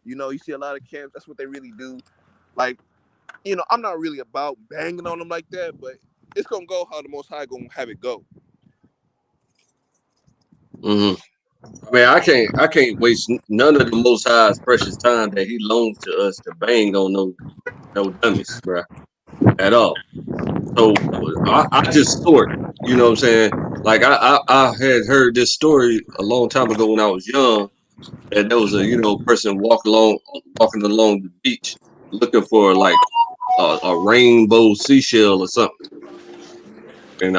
You know, you see a lot of camps. That's what they really do. Like, you know, I'm not really about banging on them like that, but it's gonna go how the Most High gonna have it go. Hmm. I mean, I can't waste none of the Most High's precious time that He loans to us to bang on no dummies, bruh, at all. So I just sort, you know what I'm saying? Like I had heard this story a long time ago when I was young, that there was a person walking along the beach looking for like a rainbow seashell or something, and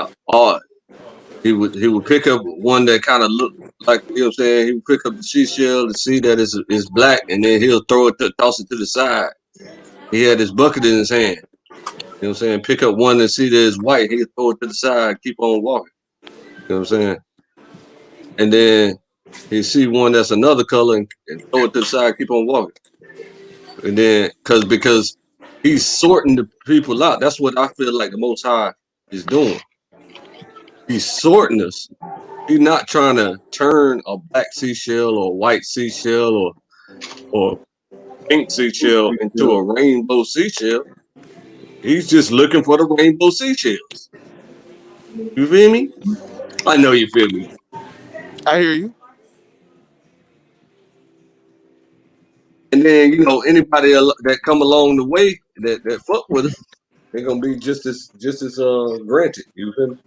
he would pick up one that kind of looked like, you know what I'm saying. He would pick up the seashell to see that it's black, and then he'll toss it to the side. He had his bucket in his hand. You know what I'm saying? Pick up one and see that it's white. He'll throw it to the side, keep on walking. You know what I'm saying? And then he see one that's another color and throw it to the side, keep on walking. And then because he's sorting the people out. That's what I feel like the Most High is doing. He's sorting us. He's not trying to turn a black seashell or a white seashell or pink seashell into a rainbow seashell. He's just looking for the rainbow seashells. You feel me? I know you feel me. I hear you. And then anybody that come along the way that fuck with him, they're gonna be just as granted. You feel me?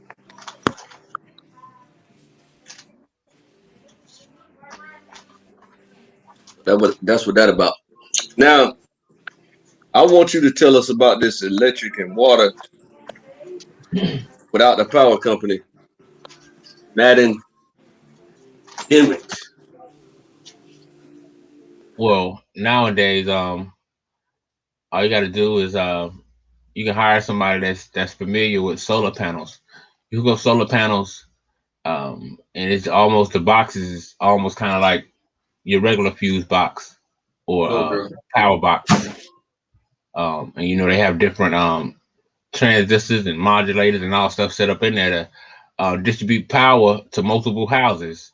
That's what that about. Now I want you to tell us about this electric and water without the power company, Madden Emmett. Well, nowadays, all you got to do is you can hire somebody that's familiar with solar panels. You can go solar panels, and it's almost the boxes is almost kind of like your regular fuse box or Okay. power box. And they have different transistors and modulators and all stuff set up in there to distribute power to multiple houses.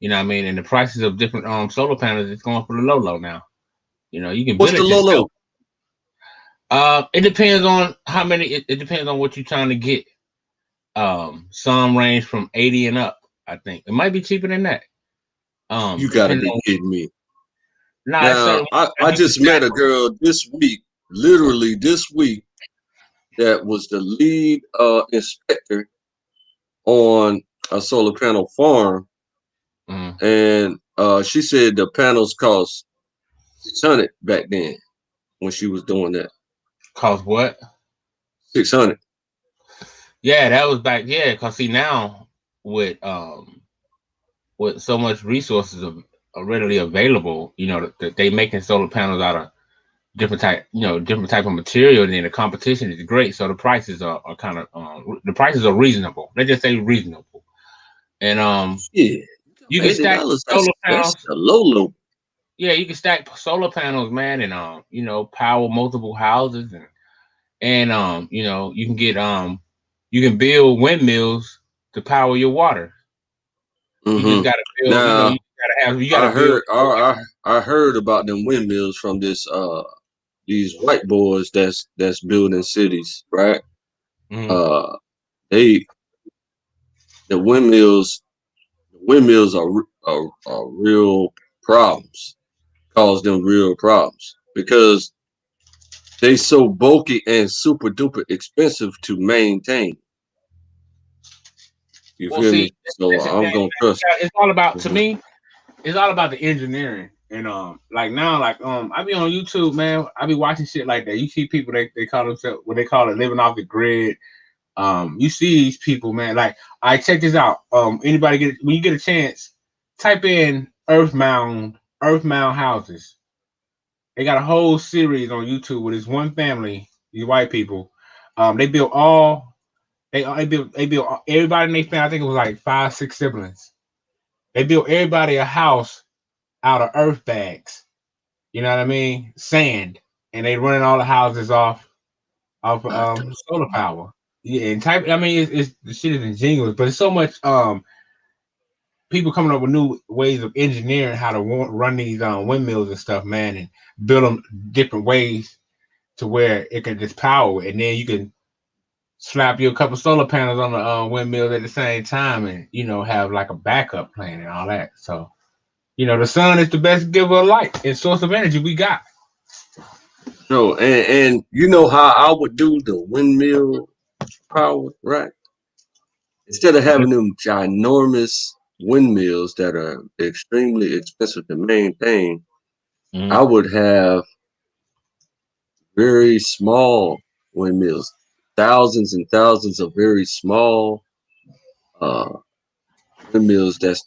You know what I mean? And the prices of different solar panels is going for the low now. You can What's build the it Lolo? yourself. It depends on how many. It depends on what you're trying to get. Some range from 80 and up. I think it might be cheaper than that. You gotta Depending be on. kidding me. Nah, it's certain Now, ones I you can just met stack. a girl this week, literally this week, that was the lead inspector on a solar panel farm, Mm, and she said the panels cost 600 back then when she was doing that. cost what? 600. Yeah, that was back. Yeah, cause see now with so much resources are readily available, that they making solar panels out of different type of material, and then the competition is great. So the prices are kind of the prices are reasonable. Let's just say reasonable, and Yeah, you can stack $80. solar That's panels. the Lolo. Yeah, you can stack solar panels, man, and power multiple houses, and you can get you can build windmills to power your water. You just Hmm. gotta build, Now, you gotta I build. heard I heard about them windmills from this these white boys that's building cities, right? Mhm. Uh, they the windmills are real problems, cause them real problems because they so bulky and super duper expensive to maintain. You Well, feel see, me? So that's the thing. I'm gonna trust. It's all about to Mhm. me. It's all about the engineering, and like now, like I be on YouTube, man. I be watching shit like that. You see people they call themselves what they call it living off the grid. You see these people, man. Like, I check this out. Anybody get when you get a chance, type in Earth Mound houses. They got a whole series on YouTube with this one family, these white people. They built all they built everybody in their family. I think it was like 5, 6 siblings. They built everybody a house out of earth bags. You know what I mean? Sand, and they running all the houses off What solar power. Yeah, and type. I mean, it's the shit is ingenious, but it's so much. people coming up with new ways of engineering how to run these windmills and stuff, man, and build them different ways to where it can just power, and then you can slap you a couple solar panels on the windmills at the same time, and have like a backup plan and all that. So the sun is the best giver of light and source of energy we got. No, and you know how I would do the windmill power, right? Instead of having them ginormous windmills that are extremely expensive to maintain, I Mm-hmm. would have very small windmills, thousands and thousands of very small uh, windmills that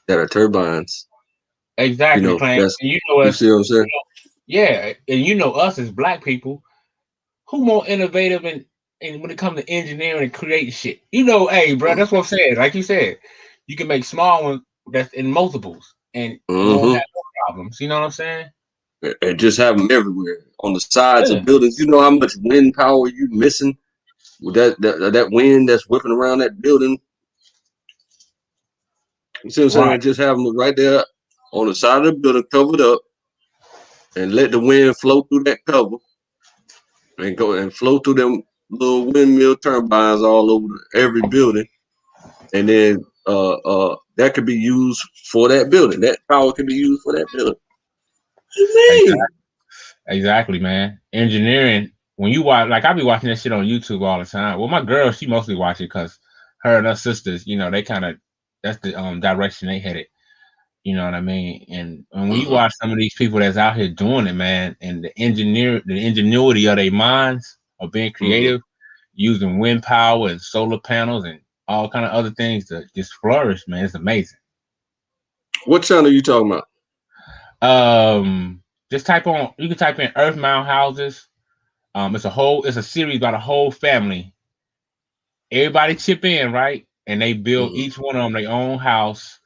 are turbines. Exactly, Clan. That's And you know you us, see what I'm saying? yeah, and us as black people, who more innovative and when it comes to engineering and creating shit. Hey, bro, that's what I'm saying. Like you said, you can make small ones that's in multiples, and it won't Mm-hmm. have no problems. You know what I'm saying? And just have them everywhere on the sides of Yeah. buildings. You know how much wind power you missing with that wind that's whipping around that building. You see what I'm Right. saying? Just have them right there on the side of the building, covered up, and let the wind flow through that cover and go and flow through them little windmill turbines all over every building, and then that could be used for that building. That power can be used for that building. What you Exactly. mean? Exactly, man. Engineering. When you watch, like I be watching that shit on YouTube all the time. Well, my girl, she mostly watch it because her and her sisters, they kind of that's the direction they headed. You know what I mean? And when you Mm-hmm. watch some of these people that's out here doing it, man, and the ingenuity of their minds of being Mm-hmm. creative, using wind power and solar panels and all kind of other things to just flourish, man, it's amazing. What channel are you talking about? Just type on. You can type in Earth Mound houses. It's a series about a whole family. Everybody chip in, right? And they build Mm-hmm. each one of them their own house.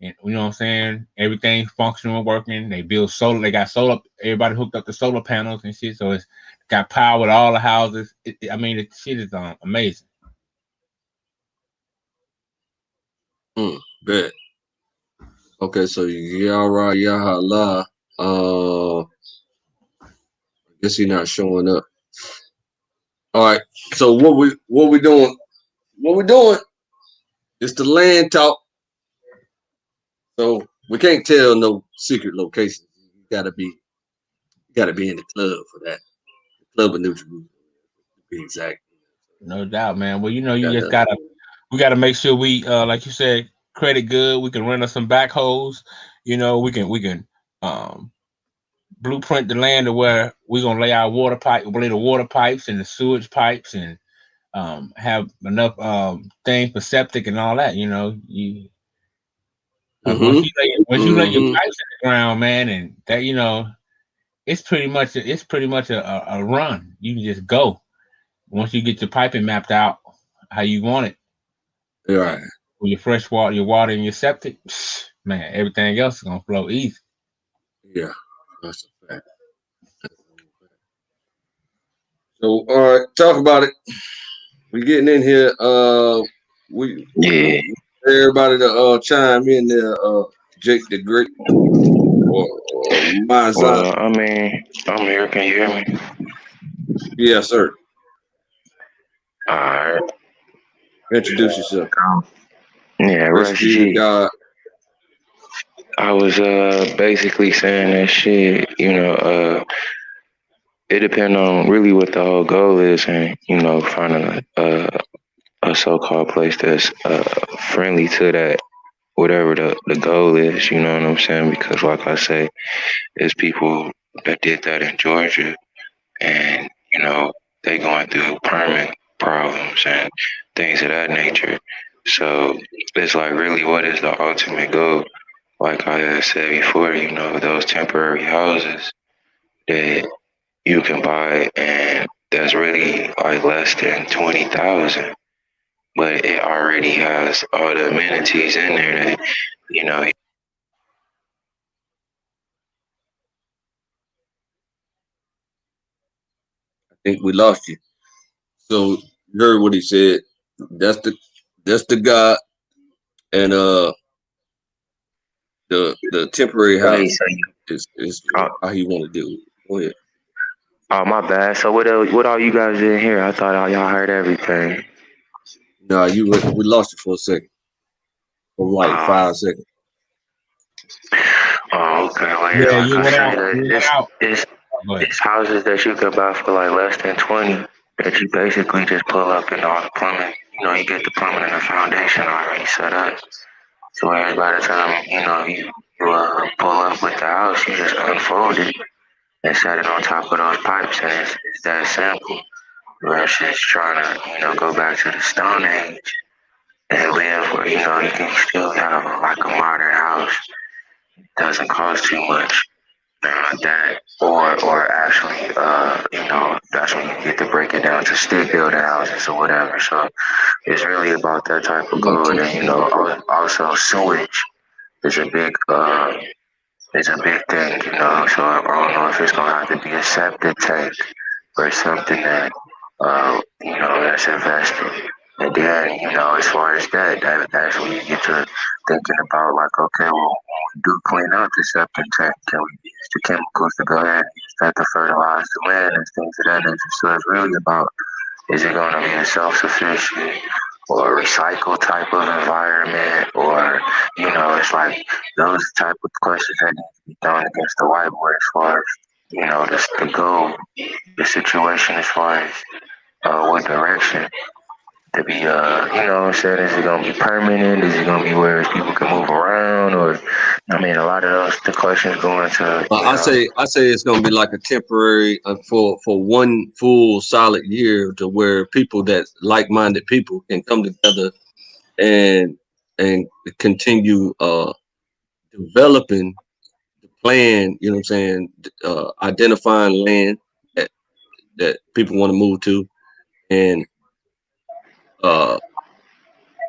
And you know what I'm saying? Everything's functional, working. They build solar. They got solar. Everybody hooked up to solar panels and shit. So it's got power with all the houses. I mean, the shit is amazing. Bet. Okay, so Yara Yahala. I guess he's not showing up. All right. So what we doing? What we doing? It's the land talk. So we can't tell no secret locations. You gotta be in the club for that. The club of New Jerusalem, to be exact. No doubt, man. Well, you just Gotta, gotta we gotta make sure we like you said, credit good. We can rent us some backhoes. We can um blueprint the land to where we're gonna lay our lay the water pipes and the sewage pipes and have enough things for septic and all that. Because mm-hmm, once you lay your mm-hmm. pipes in the ground, man, and that it's pretty much a run. You can just go once you get your piping mapped out how you want it, All and right. with your fresh water, your water and your septic, man, everything else is gonna flow easy. Yeah, that's a fact. So all right, talk about it. We getting in here. We Yeah. everybody to chime in there. Jake the Great or Mazan. Well, I mean, I'm here. Can you hear me? Yes, sir. All right. Introduce yourself. Yeah, Rest Rush be to G. God. I was basically saying that shit. It depends on really what the whole goal is, and finding a so-called place that's friendly to that. Whatever the goal is, you know what I'm saying? Because, like I say, there's people that did that in Georgia, and they going through permit problems and things of that nature. So it's like, really, what is the ultimate goal? Like I had said before, those temporary houses that you can buy, and that's really like less than 20,000, but it already has all the amenities in there that you know. I think we lost you. So you heard what he said. That's the God, and the temporary Wait, house so you, is oh, how he want to do it. Go ahead. oh, my bad. So what all you guys did here? I thought all y'all heard everything. Nah, we lost you for a second, for like Oh, 5 seconds. oh, okay. Well, yeah, Yeah, like you I went said, out. You went out. But it's houses that you could buy for like less than 20 that you basically just pull up and all the plumbing. You know, you get the plumbing and the foundation already set up. So whereas by the time you pull up with the house, you just unfold it and set it on top of those pipes, and it's that simple. Versus trying to go back to the Stone Age and live where you can still have like a modern house, doesn't cost too much. That or actually that's when you get to break it down to stick building houses or whatever. So it's really about that type of Like goal. And also sewage is a big it's a big thing, so I don't know if it's gonna have to be a septic tank or something that that's invested. And then, as far as that's when you get to thinking about like, okay, well, when we do clean out the septic tank, can we use the chemicals to go ahead and use that to fertilize the land and things of that nature? So it's really about, is it going to be a self-sufficient or a recycle type of environment, or it's like those type of questions that need to be thrown against the whiteboard as far as the goal, the situation as far as what direction to be. What I'm saying, is it gonna be permanent? Is it gonna be where people can move around? Or I mean, a lot of those the questions go into I say it's gonna be like a temporary for one full solid year to where people that like-minded people can come together and and continue developing the plan. You know what I'm saying? Identifying land that people want to move to, and uh,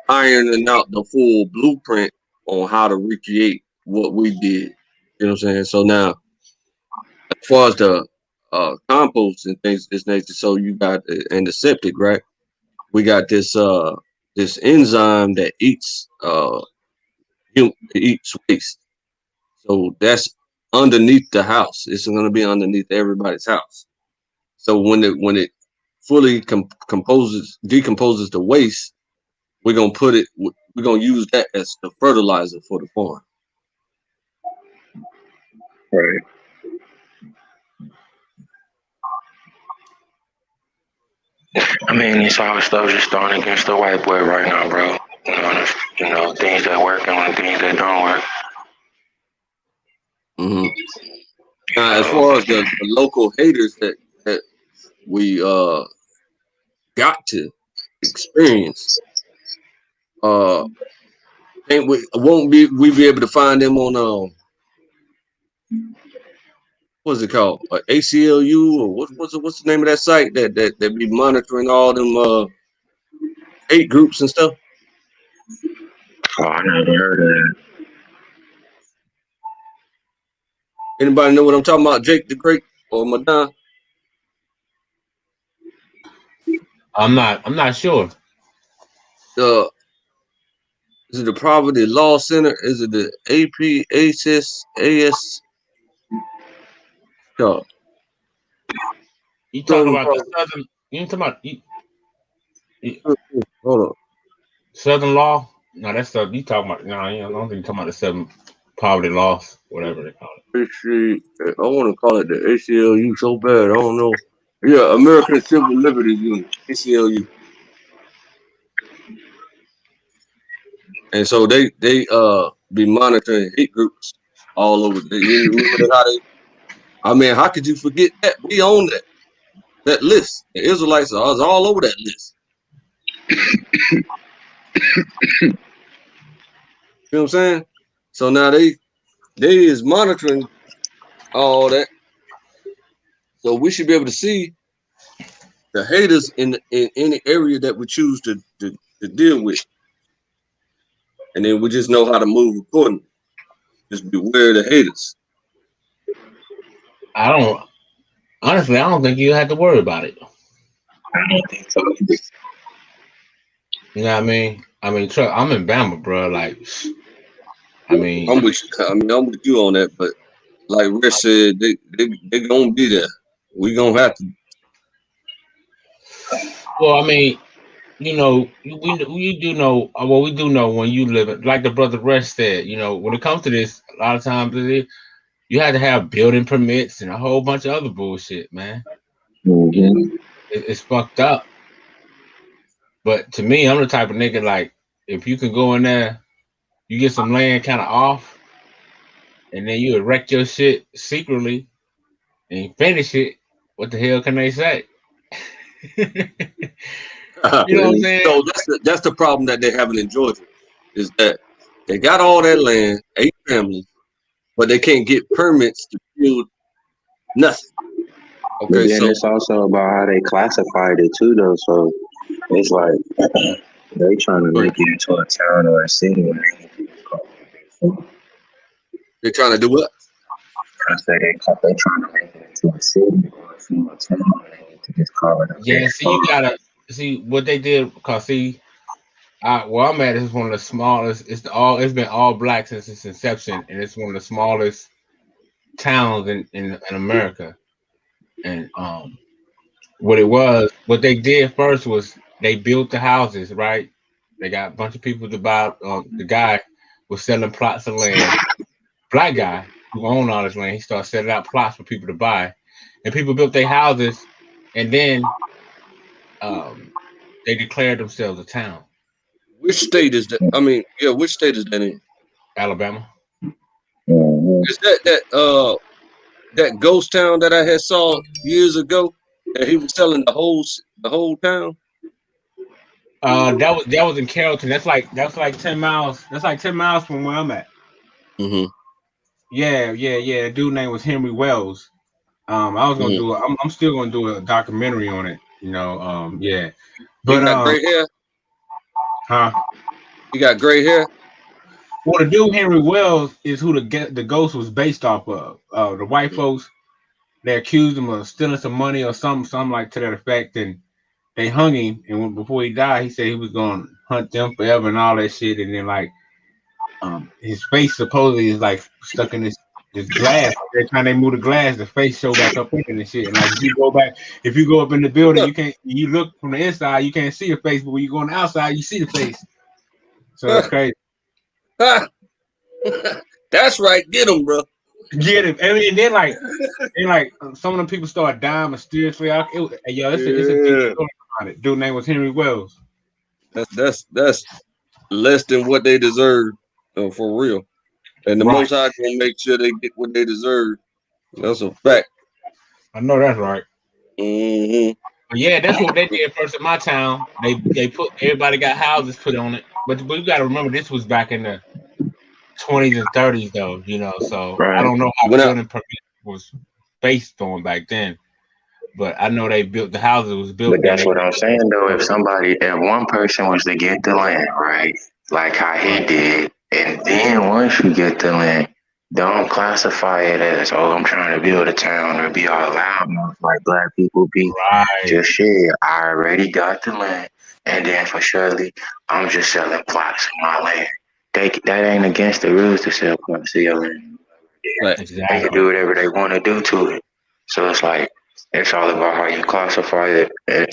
ironing out the full blueprint on how to recreate what we did. You know what I'm saying? So now, as far as the compost and things this nature, so you got and the septic, right? We got this enzyme that eats waste. So that's underneath the house. It's going to be underneath everybody's house. So when it fully decomposes the waste, we're gonna put it. We're gonna use that as the fertilizer for the farm. right. I mean, it's all stuff just thrown against the whiteboard right now, bro. Things that work and things that don't work. Hmm. Now, as Uh, far as the local haters that we got to experience, uh, think we won't be able to find them on what's it called, ACLU, or what's the name of that site that be monitoring all them hate groups and stuff. oh, I never heard of that. Anybody know what I'm talking about? Jake the Great or Madonna? I'm not sure. The Is it the Poverty Law Center? Is it the APHS? No, You talking Southern about the Poverty. southern? You talking about Hold on. southern law? No, that's the you talking about. No, I don't think you talking about the southern poverty laws, whatever they call it. I want to call it the ACLU so bad. I don't know. Yeah, American Civil Liberties Union, ACLU. And so they be monitoring hate groups all over. You remember how they? I mean, how could you forget that? We own that list. The Israelites are all over that list. You know what I'm saying? So now they is monitoring all that. So we should be able to see the haters in any area that we choose to deal with, and then we just know how to move accordingly. Just beware of the haters. I don't honestly. I don't think you had to worry about it. I don't think so. You know what I mean? I mean, Chuck, I'm in Bama, bro. Like, I mean, I'm with you. I mean, I'm with you on that, but like Rich said, they gonna be there. We gonna have to. well, I mean, you know, we do know. Well, we do know when you live it, like the brother Rest said. You know, when it comes to this, a lot of times you had to have building permits and a whole bunch of other bullshit, man. You know, Mm-hmm. it's fucked up. But to me, I'm the type of nigga like if you can go in there, you get some land kind of off, and then you erect your shit secretly and you finish it. What the hell can they say? You know what I'm saying? So that's the problem that they're having in Georgia, is that they got all that land, 8 families, but they can't get permits to build nothing. But Okay, then so it's also about how they classified it too, though. So it's like they trying to make it into a town or a city. When they're trying to do what? I say they trying to make it into a city or a small town. They need to just call it a Yeah, big see, you farm. gotta see what they did because see, where I'm at is one of the smallest. It's been all black since its inception, and it's one of the smallest towns in America. And what they did first was they built the houses, right? They got a bunch of people to buy. The guy was selling plots of land. Black guy who owned all this land, he started setting out plots for people to buy, and people built their houses, and then um, they declared themselves a town, Which state is that? I mean, yeah, which state is that in? Alabama. Mm-hmm. Is that ghost town that I had saw years ago? That he was selling the whole town. That was in Carrollton. That's like 10 miles. That's like 10 miles from where I'm at. Mm-hmm. Yeah, yeah, yeah. The dude name was Henry Wells. I was gonna Mm-hmm. do. I'm still gonna do a documentary on it. You know. Yeah. He But got gray hair. huh? He got gray hair. Well, the dude Henry Wells is who the ghost was based off of. The white folks they accused him of stealing some money or something like to that effect, and they hung him. And before he died, he said he was gonna hunt them forever and all that shit. And then like his face supposedly is like stuck in this glass. Every time they move the glass, the face show back up in it and shit. And like if you go up in the building, you look from the inside, you can't see the face, but when you go on the outside, you see the face. So it's crazy. That's right. Get him, bro. Get him. I mean, and then some of them people start dying mysteriously. It's a deep Yeah. story behind it. Dude name was Henry Wells. That's less than what they deserve, for real. And the Right. Most High gonna make sure they get what they deserve. That's a fact. I know that's right. Hmm. But yeah, that's what they did first in my town. They put everybody got houses put on it. But you got to remember this was back in the 20s and 30s though. You know, so I Right. don't know how When I building permit was based on back then. But I know they built the houses was But built then. that's They what I'm saying though. If one person was to get the land, right, like how he did, and then once you get the land, don't classify it as, oh, I'm trying to build a town or be all loud mouth like black people be. right, Just shit. I already got the land, and then for surely, I'm just selling plots of my land. That ain't against the rules to sell plots of your land. like They can do exactly. whatever they want to do to it. So it's like it's all about how you classify it, and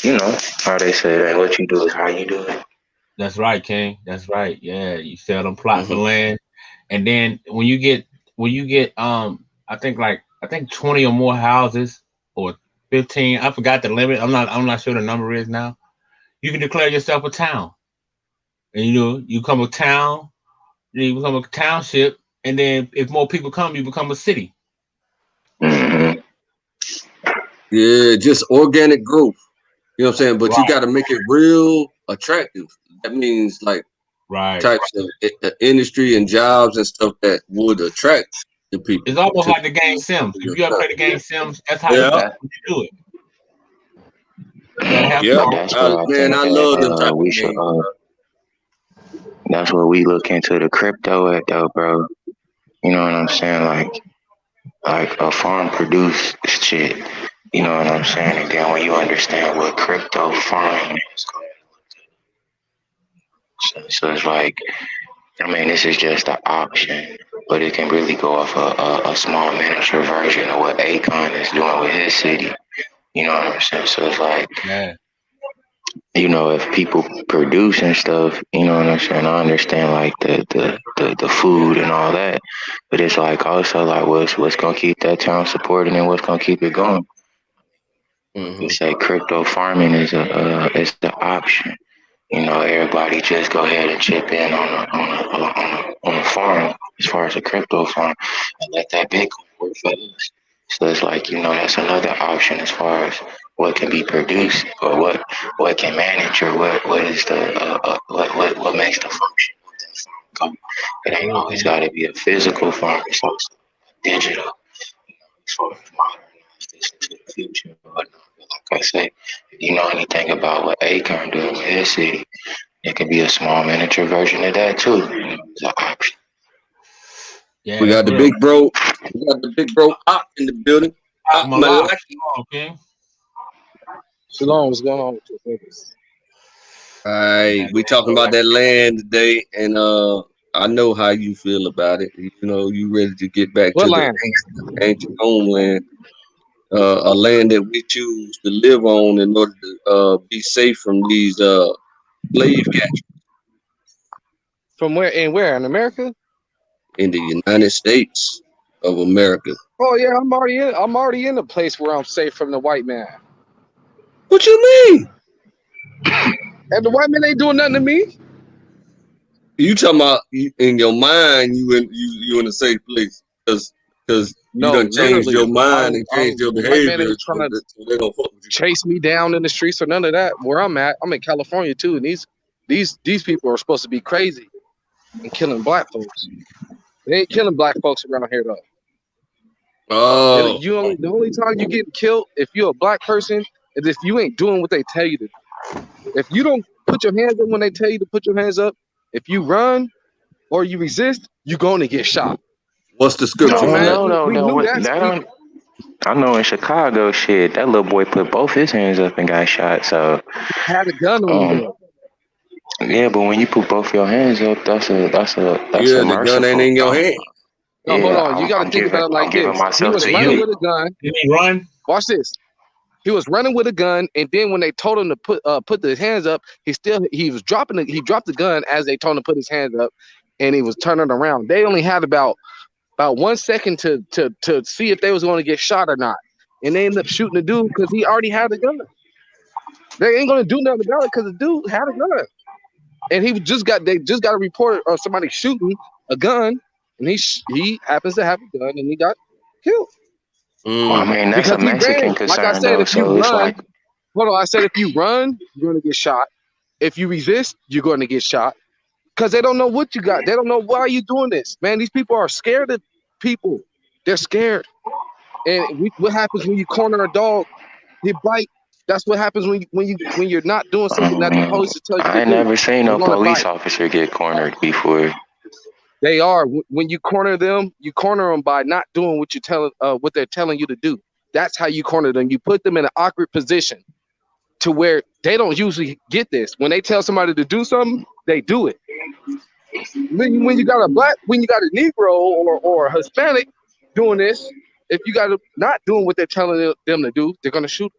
how they say that what you do is how you do it. That's right, King. That's right. Yeah, you sell them plots of hmm land, and then when you get I think 20 or more houses or 15. I forgot the limit. I'm not sure the number is now. You can declare yourself a town, and you become a town, then you become a township, and then if more people come, you become a city. Hmm. yeah, just organic growth. You know what I'm saying? But you Right, got to make it real attractive. That means like right. types of industry and jobs and stuff that would attract the It's people almost to like the game Sims. If your you ever town. play the game Sims, that's how you Yeah, do it. You gotta have yeah. But farm. that's what I Man, think I that love them type we of should. games. That's what we look into the crypto at, though, bro. You know what I'm saying? Like a farm produced shit. You know what I'm saying? And then when you understand what crypto farming is, So it's like, I mean, this is just an option, but it can really go off a small miniature version of what Akon is doing with his city. You know what I'm saying? So it's like, Yeah. if people produce and stuff, you know what I'm saying? I understand like the food and all that, but it's like also like what's gonna keep that town supported and what's gonna keep it going. You Mm-hmm. say crypto farming is the option. Everybody just go ahead and chip in on a farm as far as a crypto farm and let that Bitcoin work for us. So it's like, that's another option as far as what can be produced or what can manage or what is the what makes the function of that farm go. It ain't always Okay. got to be a physical farm. It's also digital as far as modernize this into the future. But like I say, if you know anything about what Akon doing with his city, it could be a small miniature version of that too. It's an option. Yeah, We that's got the real. big bro. We got the big bro Op in the building. Op Malak, Malaki. okay. Shalom, what's going on with your niggas? All right, we talking about that land today, and I know how you feel about it. You ready to get back What to the land? ancient homeland, a land that we choose to live on in order to be safe from these slave catchers From where? And where? In America? in the United States of America. Oh yeah, I'm already in a place where I'm safe from the white man. What you mean? And the white man ain't doing nothing to me. You talking about in your mind? You in a safe place because you No, done changed your literally. mind and changed your The white man behavior, ain't trying to so they don't fuck with you. chase me down in the streets or none of that. Where I'm at, I'm in California too, and these people are supposed to be crazy and killing black folks. They ain't killing black folks around here though. Oh, The only time you get killed if you're a black person is if you ain't doing what they tell you to do. If you don't put your hands up when they tell you to put your hands up, if you run or you resist, you're going to get shot. what's the We scripture No, for that? automatically no, we no. knew What that. that don't. I know in Chicago, shit, that little boy put both his hands up and got shot. So, Had a gun on him um, though. yeah, but when you put both your hands up, that's a Yeah, the gun ain't merciful. in your hand. No, hold Yeah, on. You got to I'm think giving about it I'm like giving this. He myself was to running you. with a gun. Did he run? Watch this. He was running with a gun, and then when they told him to put his hands up, he was dropping he dropped the gun as they told him to put his hands up, and he was turning around. They only had about 1 second to see if they was going to get shot or not, and they ended up shooting the dude because he already had a gun. They ain't gonna do nothing about it because the dude had a gun, and they just got a report of somebody shooting a gun, and he happens to have a gun, and he got killed Well, I Mm. mean, that's a because he ran. Mexican Like I concern said, though. if you So it's run, like, hold on, I said if you run, you're gonna get shot. If you resist, you're going to get shot because they don't know what you got. They don't know why you doing this, man. These people are scared of people. They're scared. And what happens when you corner a dog? They bite. That's what happens when you're not doing something that the police tell you I to ain't do. never seen They're no gonna police bite. officer get cornered before. They are. When you corner them, you corner them by not doing what they're telling you to do. That's how you corner them. You put them in an awkward position to where they don't usually get this. When they tell somebody to do something, they do it. When you got a Negro or a Hispanic doing this, if you got not doing what they're telling them to do, they're gonna shoot.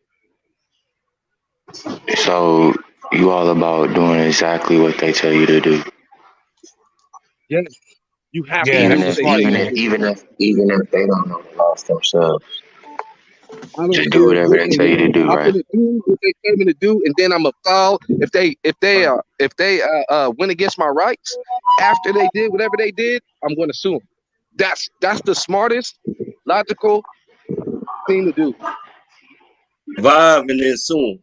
So you all about doing exactly what they tell you to do, Yes, you have to Yeah, do even that's the what if they smart tell even you to thing. if do. even if they don't know the laws themselves. I don't Just do care whatever what they they tell you to know. do, I'm right? gonna do what they tell me to do, and then I'm gonna file. If they went against my rights after they did whatever they did, I'm gonna sue them. That's the smartest, logical thing to do. Vibe and then soon.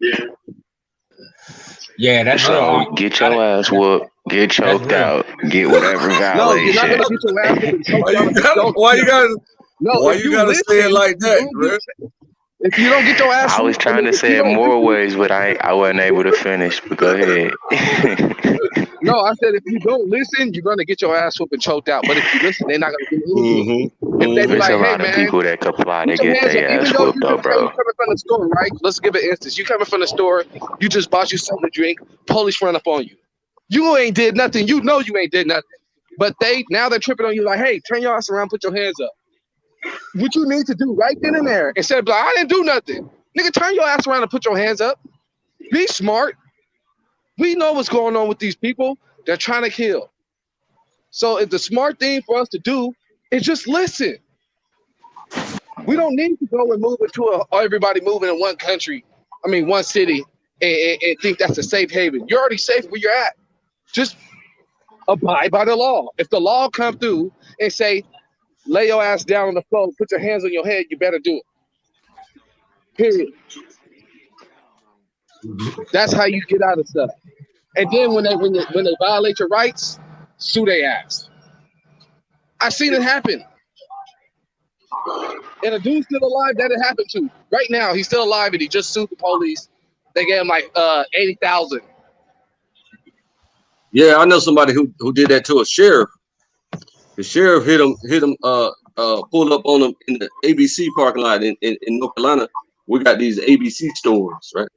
Yeah, that's real. So get your ass whooped, get That's choked real. out, get whatever No, you're not violation. gonna get your ass whooped and choked Why out you if you gotta? don't. Why you gotta? No, Why if you you gotta say it listen, like you're that, gonna bro? if you don't get your ass I was whooped, I trying mean, to if you say it don't more listen, ways, but I wasn't able to finish. But go ahead. no, I said if you don't listen, you're gonna get your ass whooped and choked out. But if you listen, they're not gonna do anything. Mm-hmm. If they be Mm-hmm. There's a like, hey lot of man, people that comply put to your get hands up, their even ass though whooped you though, just say you bro. coming from the store, right? Let's give an instance. You coming from the store, you just bought you something to drink, police run up on you. You ain't did nothing. You know you ain't did nothing. But they're tripping on you like, hey, turn your ass around, put your hands up. What you need to do right then and there, instead of like, I didn't do nothing. Nigga, turn your ass around and put your hands up. Be smart. We know what's going on with these people. They're trying to kill. So if the smart thing for us to do is just listen. We don't need to go and move into everybody moving in one country. I mean, one city, and think that's a safe haven. You're already safe where you're at. Just abide by the law. If the law come through and say, lay your ass down on the floor, put your hands on your head, you better do it. Period. That's how you get out of stuff. And then when they violate your rights, sue their ass. I've seen it happen. And a dude's still alive that it happened to. Right now, he's still alive and he just sued the police. They gave him like $80,000. Yeah, I know somebody who did that to a sheriff. The sheriff hit him, pulled up on him in the ABC parking lot in North Carolina. We got these ABC stores, right?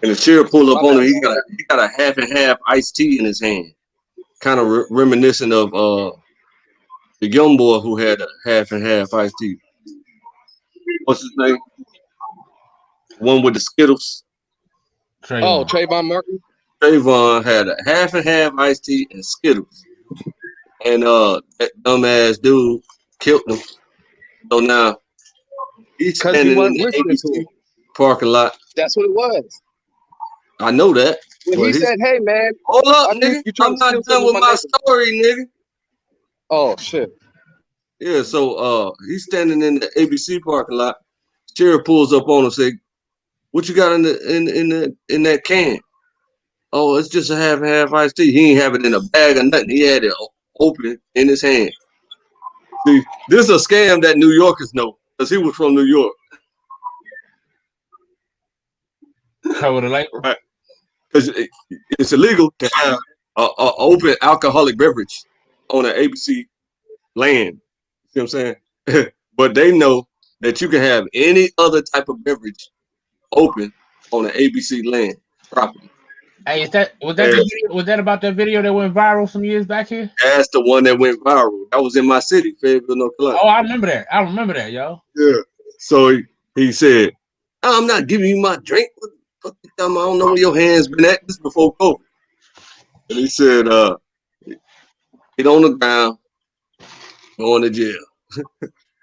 And the sheriff pulled up My on him. bad. He got a half and half iced tea in his hand, kind of reminiscent of the young boy who had a half and half iced tea. What's his name? One with the Skittles. Oh, Trayvon Martin. Trayvon had a half and half iced tea and Skittles. And that dumbass dude killed him. So now he's Because he standing in wasn't the listening to ABC him. parking lot. That's what it was. I know that. When But he said, hey, man, hold up, I think nigga. you're trying I'm to not steal done something with from my my neighbor. story, nigga. Oh, shit. Yeah, so he's standing in the ABC parking lot. Sheriff pulls up on him and say, what you got in that can? Oh, it's just a half and half iced tea. He ain't have it in a bag or nothing. He had it open in his hand. See, this is a scam that New Yorkers know, because he was from New York. Cover the lake. Right. Because it's illegal to have an open alcoholic beverage on an ABC land. You know what I'm saying? But they know that you can have any other type of beverage open on an ABC land property. Hey, was that And the video? Was that about that video that went viral some years back here? that's the one that went viral. That was in my city, Fayetteville, North Carolina. Oh, I remember that. I remember that, yo. Yeah. So he said, I'm not giving you my drink. What the fuck? I don't know where your hands been at. This is before COVID. And he said, get on the ground, going to jail.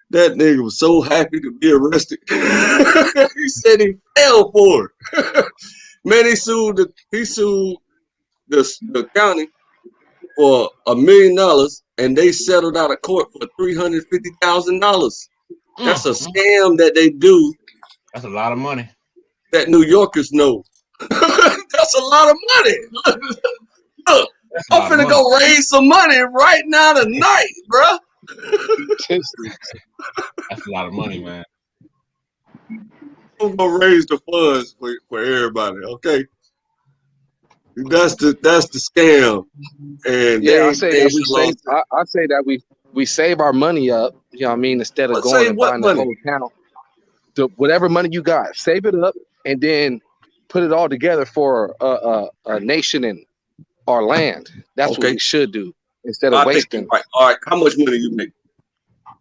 That nigga was so happy to be arrested. He said he fell for it. Man, he sued the county for $1 million, and they settled out of court for $350,000. That's a scam that they do. That's a lot of money. That New Yorkers know. That's a lot of money. Look, I'm finna go raise some money right now tonight, bro. That's a lot of money, man. I'm gonna raise the funds for everybody, okay? That's the scam. And Yeah, I they say ain't that we so long. save. I say that we save our money up. You know what I mean? Instead of Let's going say and what buying the money? whole account, whatever money you got, save it up and then put it all together for a nation and our land. That's what Okay. we should do instead of I think you're wasting. right. All right, how much money you make?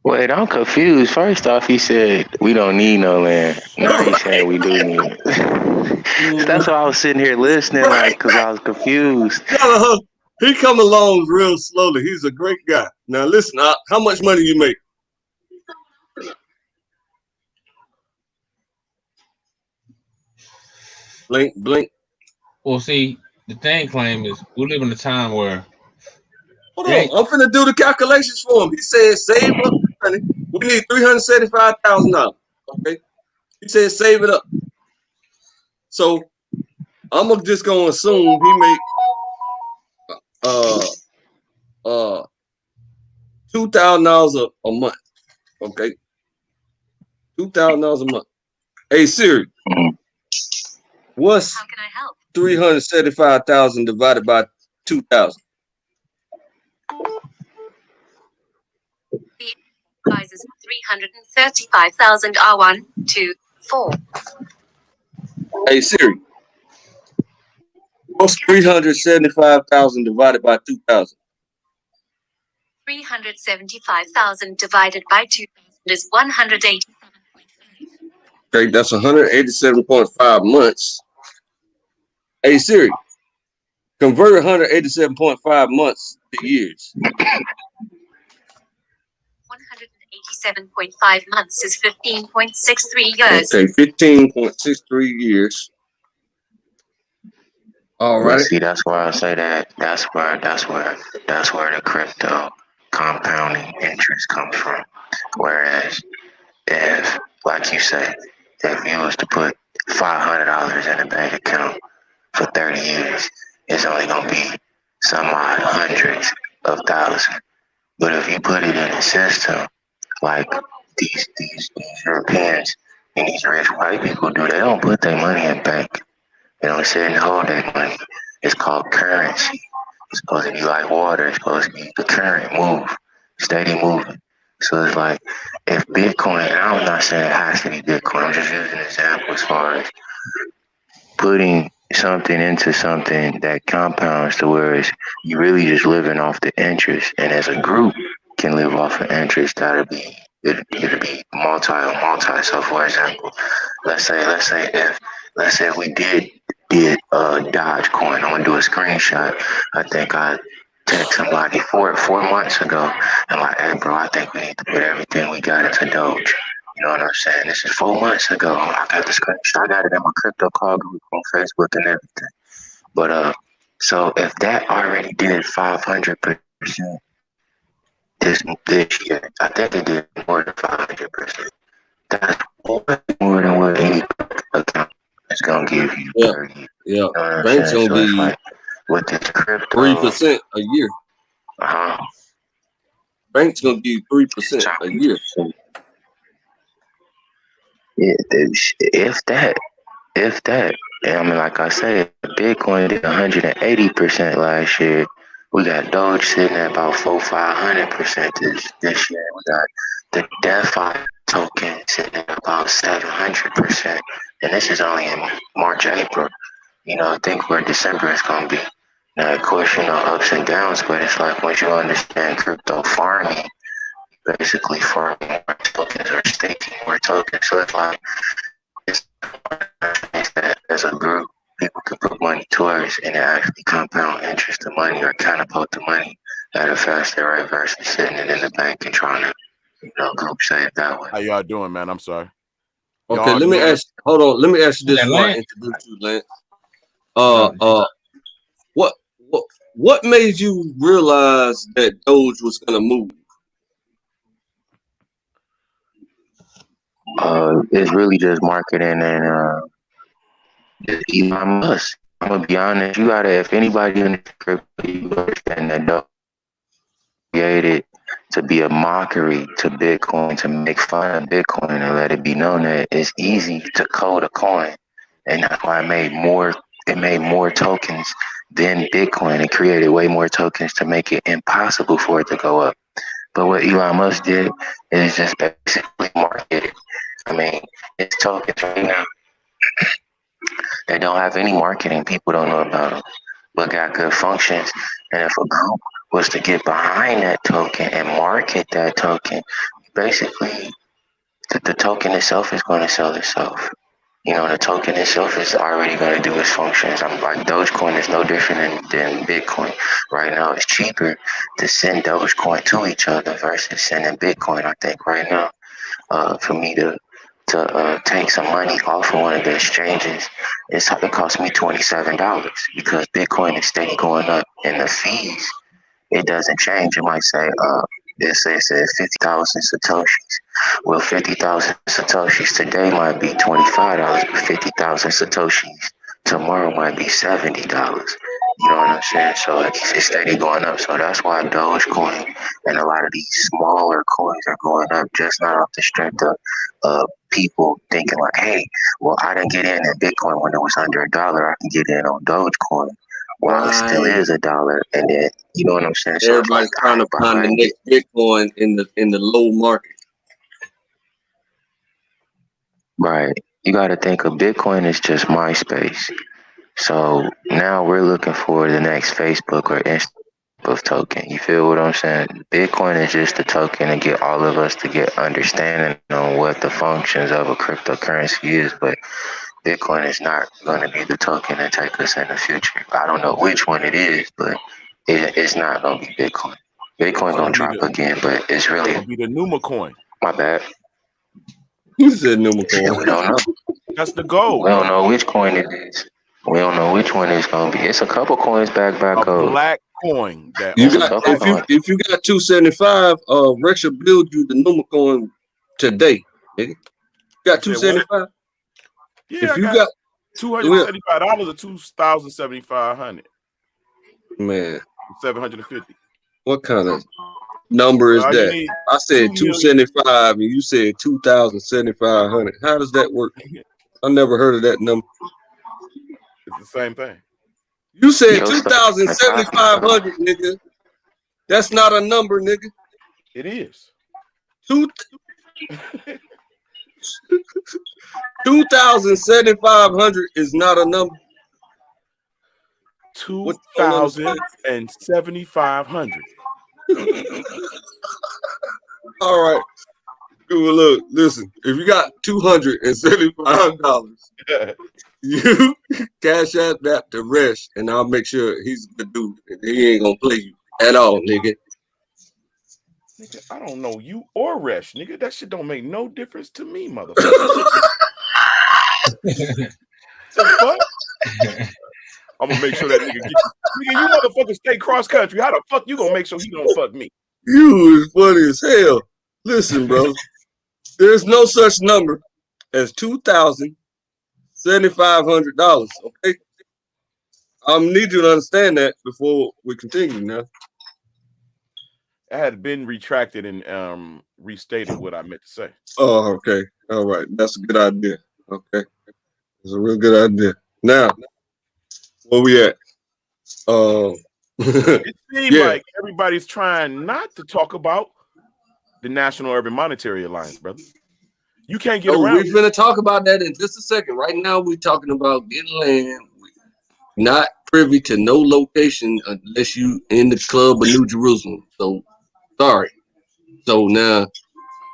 Wait, I'm confused. First off, he said we don't need no land. Now he's saying we do need it. So that's why I was sitting here listening, like, because I was confused. He come along real slowly. He's a great guy. Now listen, how much money you make? Blink, blink. Well, see, the thing claim is we live in a time where Hold on, I'm finna do the calculations for him. He said save up the money. We need $375,000. Okay. He said save it up. So I'm just gonna assume he make $2,000 a month. Okay. $2,000 a month. Hey Siri, what's 375,000 divided by 2,000? The prices 335,000 are 1, 2, 4. Hey Siri, What's 375,000 divided by 2,000? 375,000 divided by 2,000 is 180. Okay, that's 187.5 months. Hey Siri, convert 187.5 months to years. 187.5 months is 15.63 years. Okay, 15.63 years. All But right. see, that's why I say that's where the crypto compounding interest comes from. Whereas if, like you say, if you was to put $500 in a bank account for 30 years, it's only gonna be some odd hundreds of thousands. But if you put it in a system like these Europeans and these rich white people do, they don't put their money in bank. They don't sit and hold their money. It's called currency. It's supposed to be like water. It's supposed to be the current move, steady moving. So it's like if Bitcoin, and I'm not saying it has to be Bitcoin, I'm just using an example as far as putting something into something that compounds to where it's you really just living off the interest, and as a group can live off of interest. It'll be multi. So for example, let's say we did Dogecoin. I'm gonna do a screenshot. I think I text somebody 4 months ago and like, hey bro, I think we need to put everything we got into Doge. You know what I'm saying? This is 4 months ago. I got the screenshot. I got it in my crypto call group on Facebook and everything. But so if that already did 500% this year, I think it did more than 500%. That's way more than what any account is gonna give you Yeah, per year. yeah. You know what I'm Bank's saying? gonna So it's be like with this crypto, 3% a year. Bank's gonna give you 3% a year. If that, I mean, like I said, Bitcoin did 180% last year. We got Doge sitting at about 500% this year. We got the DeFi token sitting at about 700%, and this is only in March, April. You know, I think where December is gonna be. Now, of course, you know, ups and downs, but it's like once you understand crypto farming, basically farming more tokens or staking more tokens. So it's like it's that as a group, people can put money towards and actually compound interest of money or catapult the money at a faster rate versus sitting it in the bank and trying to, you know, group save that way. How y'all doing, man? I'm sorry. Okay, Y'all let me doing ask. Hold on. Let me ask you this That before I land. introduce you, Lance. What what made you realize that Doge was gonna move? It's really just marketing and just Elon Musk. I'm gonna be honest. You gotta, if anybody in the crypto, you understand that Doge created to be a mockery to Bitcoin, to make fun of Bitcoin, and let it be known that it's easy to code a coin, and that's why it made more. It made more tokens than Bitcoin. It created way more tokens to make it impossible for it to go up. But what Elon Musk did is just basically market it. I mean, it's tokens right now. They don't have any marketing. People don't know about them, but got good functions. And if a group was to get behind that token and market that token, basically the token itself is going to sell itself. You know, the token itself is already going to do its functions. I'm like, Dogecoin is no different than Bitcoin. Right now, it's cheaper to send Dogecoin to each other versus sending Bitcoin. I think right now, for me to take some money off of one of the exchanges, it cost me $27 because Bitcoin is steady going up, and the fees, it doesn't change. It might say it says 50,000 satoshis. Well, 50,000 satoshis today might be $25, but 50,000 satoshis tomorrow might be $70. You know what I'm saying? So it's steady going up. So that's why Dogecoin and a lot of these smaller coins are going up, just not off the strength of people thinking like, hey, well, I didn't get in Bitcoin when it was under $1. I can get in on Dogecoin while it still Right. is $1, and then you know what I'm saying. So it's like Everybody's the trying to hype find the behind it. next Bitcoin in the low market. Right. You got to think of Bitcoin as just MySpace. So now we're looking for the next Facebook or Instagram of token. You feel what I'm saying? Bitcoin is just a token to get all of us to get understanding on what the functions of a cryptocurrency is, but Bitcoin is not going to be the token that take us in the future. I don't know which one it is, but it's not going to be Bitcoin. Bitcoin It's going gonna to be drop again, but it's it's really, gonna be the Numa coin. my bad. Who said Shit, Numacore? we don't know. That's the goal, We don't bro. know which coin it is. We don't know which one it's going to be. It's a couple coins backed by A gold. black coin that You It's a only got couple black if you coins. people. if you got 275, Rex will build you the Numacoin today. Nigga. You You got said what? 275? Yeah, If I you got got well, $275 or 2,750, man, 750. what kind of number is All you that? need I two said million. 275 and you said 2,700. How does that work? I never heard of that number. It's the same thing. You said Yo, stuff in the top. 2,700, nigga. That's not a number, nigga. It is. Two 2,700 is not a number. What you don't understand? 2,750. All right. Well, look, listen. If you got $275, you cash out that to Resh, and I'll make sure he's a good dude. He ain't gonna play you at all, nigga. Nigga, I don't know you or Resh, nigga. That shit don't make no difference to me, motherfucker. The fuck? I'm gonna make sure that nigga get you. Nigga, you motherfuckers stay cross country. How the fuck you gonna make sure he don't fuck me? You is funny as hell. Listen, bro. There's no such number as $2,750. Okay, I need you to understand that before we continue. Now, I had been retracted and restated what I meant to say. oh, okay, all right, that's a good idea. Okay, it's a real good idea. Now, where we at? It seemed Yeah. like everybody's trying not to talk about the National Urban Monetary Alliance, brother. You can't get Oh, around we're gonna talk about that in just a second. Right now, we're talking about getting land. Not privy to no location unless you in the club of New Jerusalem. So sorry. So now,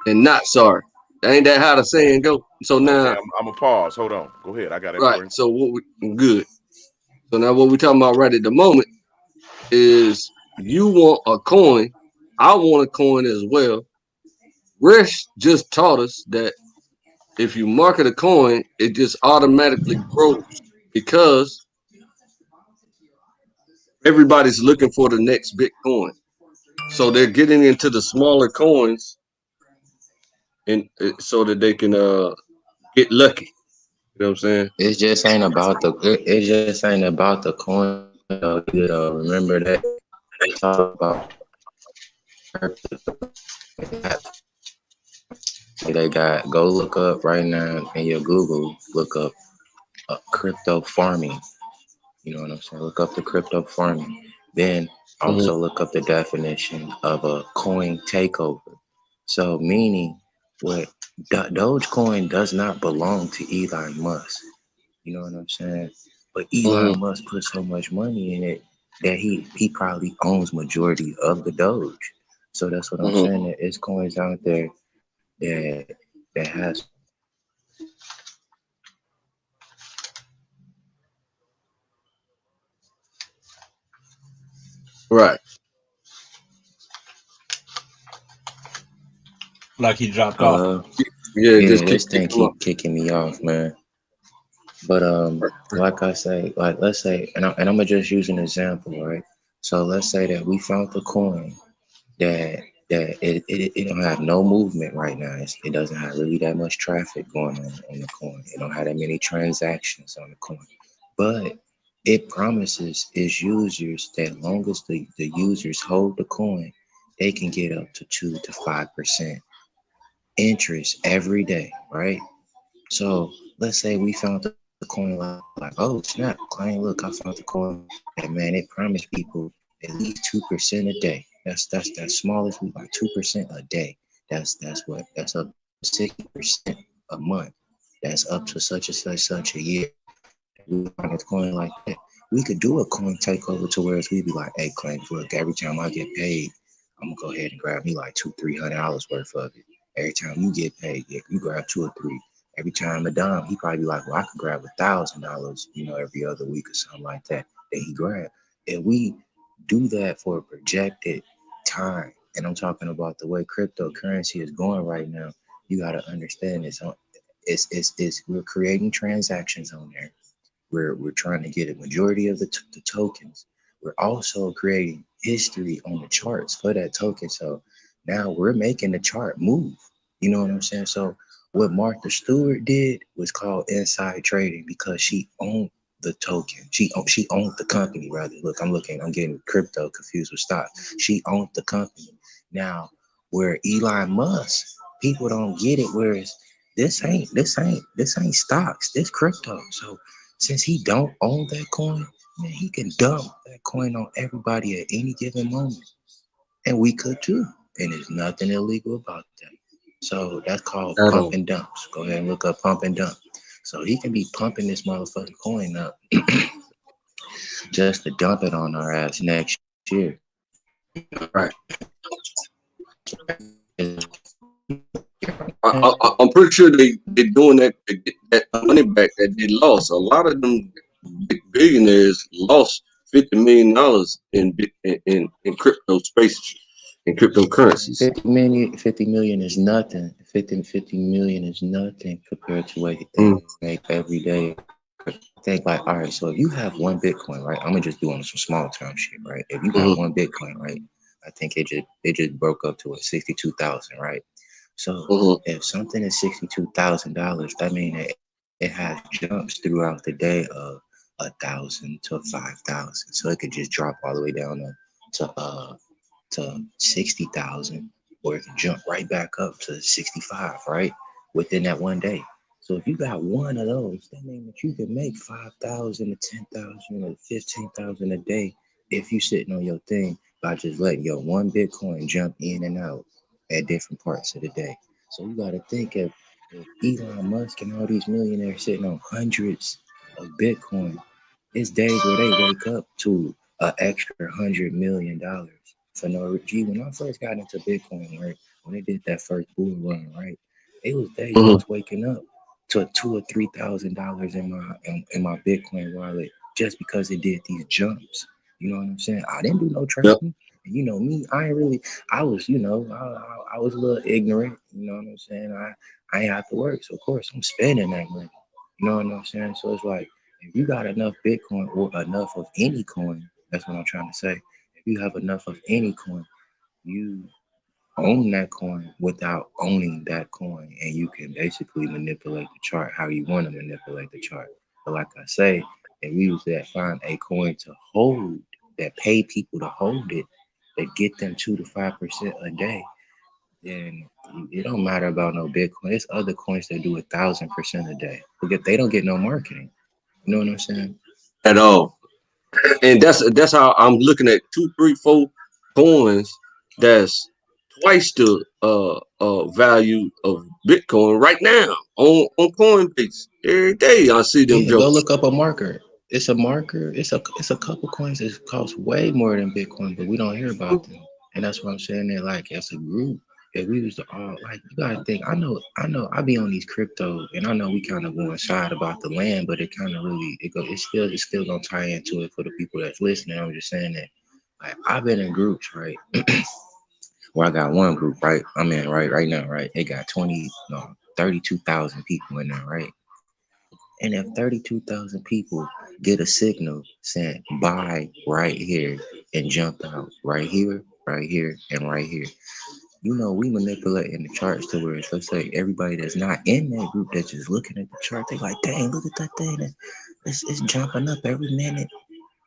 and not sorry. Ain't that how the saying go? So Okay, now, I'm gonna pause. Hold on. Go ahead. I got right. important. So what we good. So now what we're talking about right at the moment is you want a coin. I want a coin as well. Rish just taught us that if you market a coin, it just automatically grows because everybody's looking for the next Bitcoin. So they're getting into the smaller coins and so that they can get lucky. You know what I'm saying? It just ain't about the. It just ain't about the coin. Though, you know, remember that they talk about. They got go look up right now in your Google. Look up crypto farming. You know what I'm saying? Look up the crypto farming. Then also Mm-hmm. look up the definition of a coin takeover. So meaning what Dogecoin does not belong to Elon Musk. You know what I'm saying? But Mm-hmm. Elon Musk put so much money in it that he probably owns majority of the Doge. So that's what I'm Mm-hmm. saying. That it's coins out there that has Right. Like he dropped off. uh Yeah, yeah, just this kick thing them up. keep kicking me off, man. But like I say, like let's say, and I'm gonna just use an example, right? So let's say that we found the coin that it don't have no movement right now. It doesn't have really that much traffic going on the coin. It don't have that many transactions on the coin, but it promises its users that long as the users hold the coin, they can get up to 2 to 5% interest every day, right? So let's say we found the coin like oh snap, client, look, I found the coin that man it promised people at least 2% a day. That's smallest we like 2% a day. That's up to 60% a month. That's up to such and such a year. we find a coin like that. We could do a coin takeover to where we'd be like, hey, Clay, look, every time I get paid, I'm gonna go ahead and grab me like $200-300 worth of it. Every time you get paid, yeah, you grab 2 or 3. Every time a dime, he probably be like, well, I could grab $1,000, every other week or something like that. That he grab. If we do that for a projected time, and I'm talking about the way cryptocurrency is going right now, you gotta understand this. It's we're creating transactions on there. We're trying to get a majority of the tokens. We're also creating history on the charts for that token. So now we're making the chart move. You know what I'm saying? So what Martha Stewart did was called inside trading because she owned the token. She owned the company rather. Look, I'm getting crypto confused with stock. She owned the company. Now where Elon Musk, people don't get it, whereas this ain't stocks, this crypto. So since he don't own that coin, man, he can dump that coin on everybody at any given moment. And we could too. And there's nothing illegal about that. So that's called at pump all. and dumps. Go ahead and look up pump and dump. So he can be pumping this motherfucking coin up just to dump it on our ass next year. Right. I'm pretty sure they doing that to get that money back that they lost. A lot of them big billionaires lost $50 million in crypto spaces, in cryptocurrencies. 50 million is nothing. 50 million is nothing compared to what they Mm, make every day. Think like, all right, so if you have one Bitcoin, right? I'm gonna just do on some small term shit, right? If you got mhm, one Bitcoin, right? I think it just broke up to 62,000, right? So mhm. if something is $62,000, that means that it has jumps throughout the day of 1,000 to 5,000. So it could just drop all the way down to 60,000, or it can jump right back up to 65, right? Within that one day. So if you got one of those, that means that you can make 5,000 to 10,000 or 15,000 a day if you sitting on your thing by just letting your one Bitcoin jump in and out at different parts of the day. So you got to think if Elon Musk and all these millionaires sitting on hundreds of Bitcoin, it's days where they wake up to an extra $100 million for no G. When I first got into Bitcoin, right, when they did that first bull run, right, it was days I Mhm. was waking up to $2,000 or $3,000 in my Bitcoin wallet just because it did these jumps. You know what I'm saying? I didn't do no Yep. trading. And you know me, I ain't really. I was, I was a little ignorant. You know what I'm saying? I ain't have to work, so of course I'm spending that money. You know what I'm saying? So it's like if you got enough Bitcoin or enough of any coin, that's what I'm trying to say. If you have enough of any coin, you own that coin without owning that coin, and you can basically manipulate the chart how you want to manipulate the chart. But like I say, if we was to find a coin to hold that pay people to hold it, that get them 2 to 5% a day, then it don't matter about no Bitcoin. There's other coins that do 1,000% a day. Because they don't get no marketing. You know what I'm saying? At all. And that's how I'm looking at 2, 3, 4 coins that's twice the value of Bitcoin right now on Coinbase. Every day I see them Yeah, go jokes. look up a marker. It's a marker. It's a couple coins that cost way more than Bitcoin, but we don't hear about them. And that's what I'm saying. That like as a group, if we was to all like you gotta think. I know. I be on these crypto, and I know we kind of go inside about the land, but it kind of really it's still gonna tie into it for the people that's listening. I'm just saying that like I've been in groups, right? Where I got one group, right? I'm in right now, right? They got 32,000 people in there, right? And if 32,000 people get a signal saying buy right here and jump out right here, and right here, we manipulate in the charts to where it's, let's say everybody that's not in that group that's just looking at the chart, they like, dang, look at that thing. It's jumping up every minute.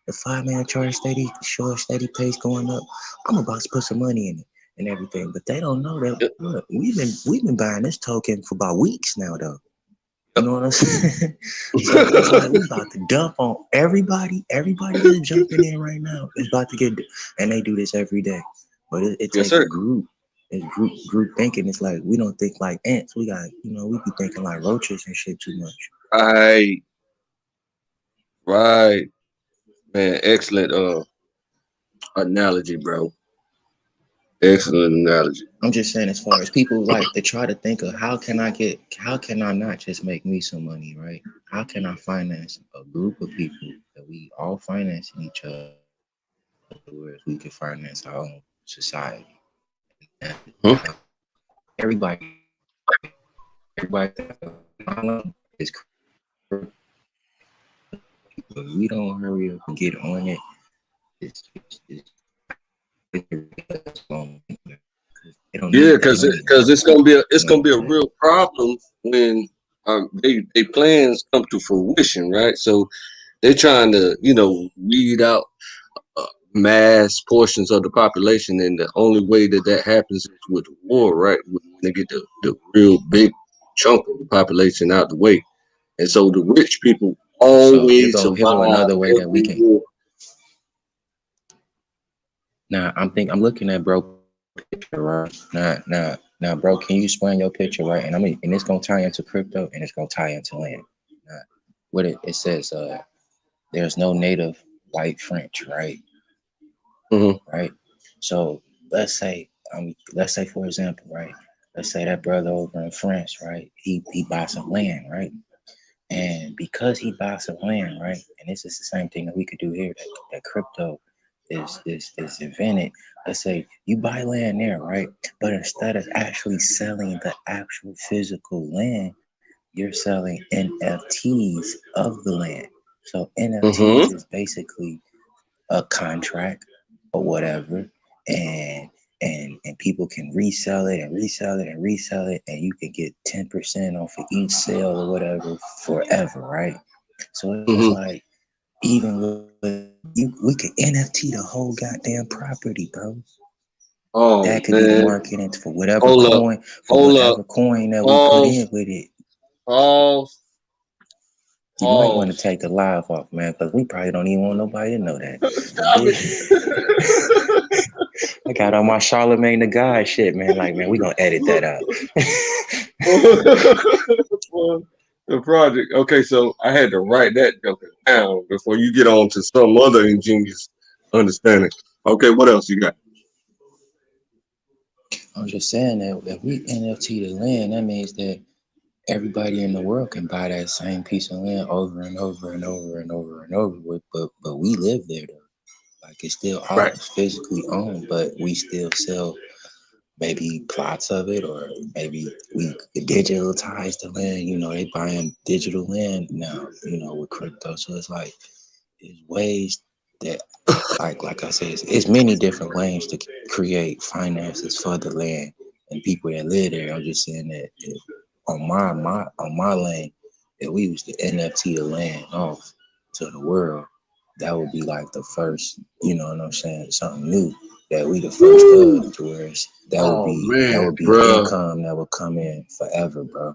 The 5 minute chart steady, short, steady pace going up. I'm about to put some money in it and everything. But they don't know that look, we've been buying this token for about weeks now though. You know what I'm saying? So it's like we about to dump on everybody. Everybody that's jumping in right now is about to get, and they do this every day. But it Yes, takes a sir. group. It's group thinking. It's like we don't think like ants. We be thinking like roaches and shit too much. I Right, man. Excellent analogy, bro. Excellent analogy. I'm just saying, as far as people like they try to think of how can I not just make me some money, right? How can I finance a group of people that we all financing each other, whereas we can finance our own society? And Huh? everybody, everybody is correct, but we don't hurry up and get on it. It's they don't Yeah, need that because money now. it's You know gonna what be I'm a saying? real problem when they plans come to fruition, right? So they're trying to weed out mass portions of the population, and the only way that that happens is with war, right? When they get the real big chunk of the population out the way, and so the rich people So always here go survive another way that we every can. war. Now I'm looking at bro picture right now, bro. Can you explain your picture right? And it's gonna tie into crypto and it's gonna tie into land. Now, what it says, there's no native white French, right? Hmm. Right. So let's say for example, right? Let's say that brother over in France, right? He buys some land, right? And because he buys some land, right? And this is the same thing that we could do here. That crypto is invented. Let's say you buy land there, right? But instead of actually selling the actual physical land, you're selling NFTs of the land. So Hmm. NFTs is basically a contract or whatever, and and people can resell it and resell it and resell it, and you can get 10% off of each sale or whatever forever, right? So it's Hmm. like even with we could NFT the whole goddamn property, bro. Oh That could be the man, marketing hold up, for hold up, whatever coin that we put pause, in with it. pause, You might want to pause. take the live off, man, because we probably don't even want nobody to know that. Stop it. I got on my Charlemagne the God shit, man. Like, man, we gonna edit that out. The project. Okay, so I had to write that joker down before you get on to some other ingenious understanding. Okay, what else you got? I'm just saying that if we NFT the land, that means that everybody in the world can buy that same piece of land over and over and over and over and over with, but we live there though. Like it's still Right. ours, physically owned, but we still sell maybe plots of it, or maybe we digitalize the land. You know, they buying digital land now, you know, with crypto. So it's like there's ways that like I said, it's many different ways to create finances for the land and people that live there. I'm just saying that if, on my land, if we was to NFT the land off to the world, that would be like the first, you know what I'm saying, something new that we the first Woo! of, to where Oh that man, would be bro, income that would come in forever, bro.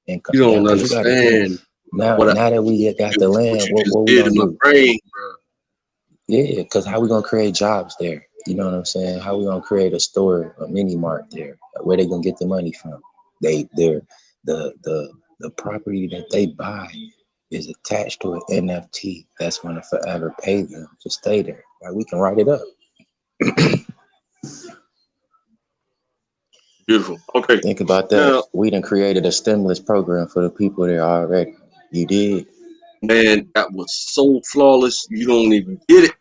Income, you yeah, don't because you got to think understand now. what I Now that we got the what land, you just what we did gonna in my do? brain, bro. Yeah, because how we gonna create jobs there? You know what I'm saying? How we gonna create a store, a mini mart there? Where they gonna get the money from? They're the property that they buy is attached to an NFT that's gonna forever pay them to stay there. Like we can write it up. Beautiful. Okay, Think about that. now, We done created a stimulus program for the people there already. You did. man, that was so flawless. You don't even get it.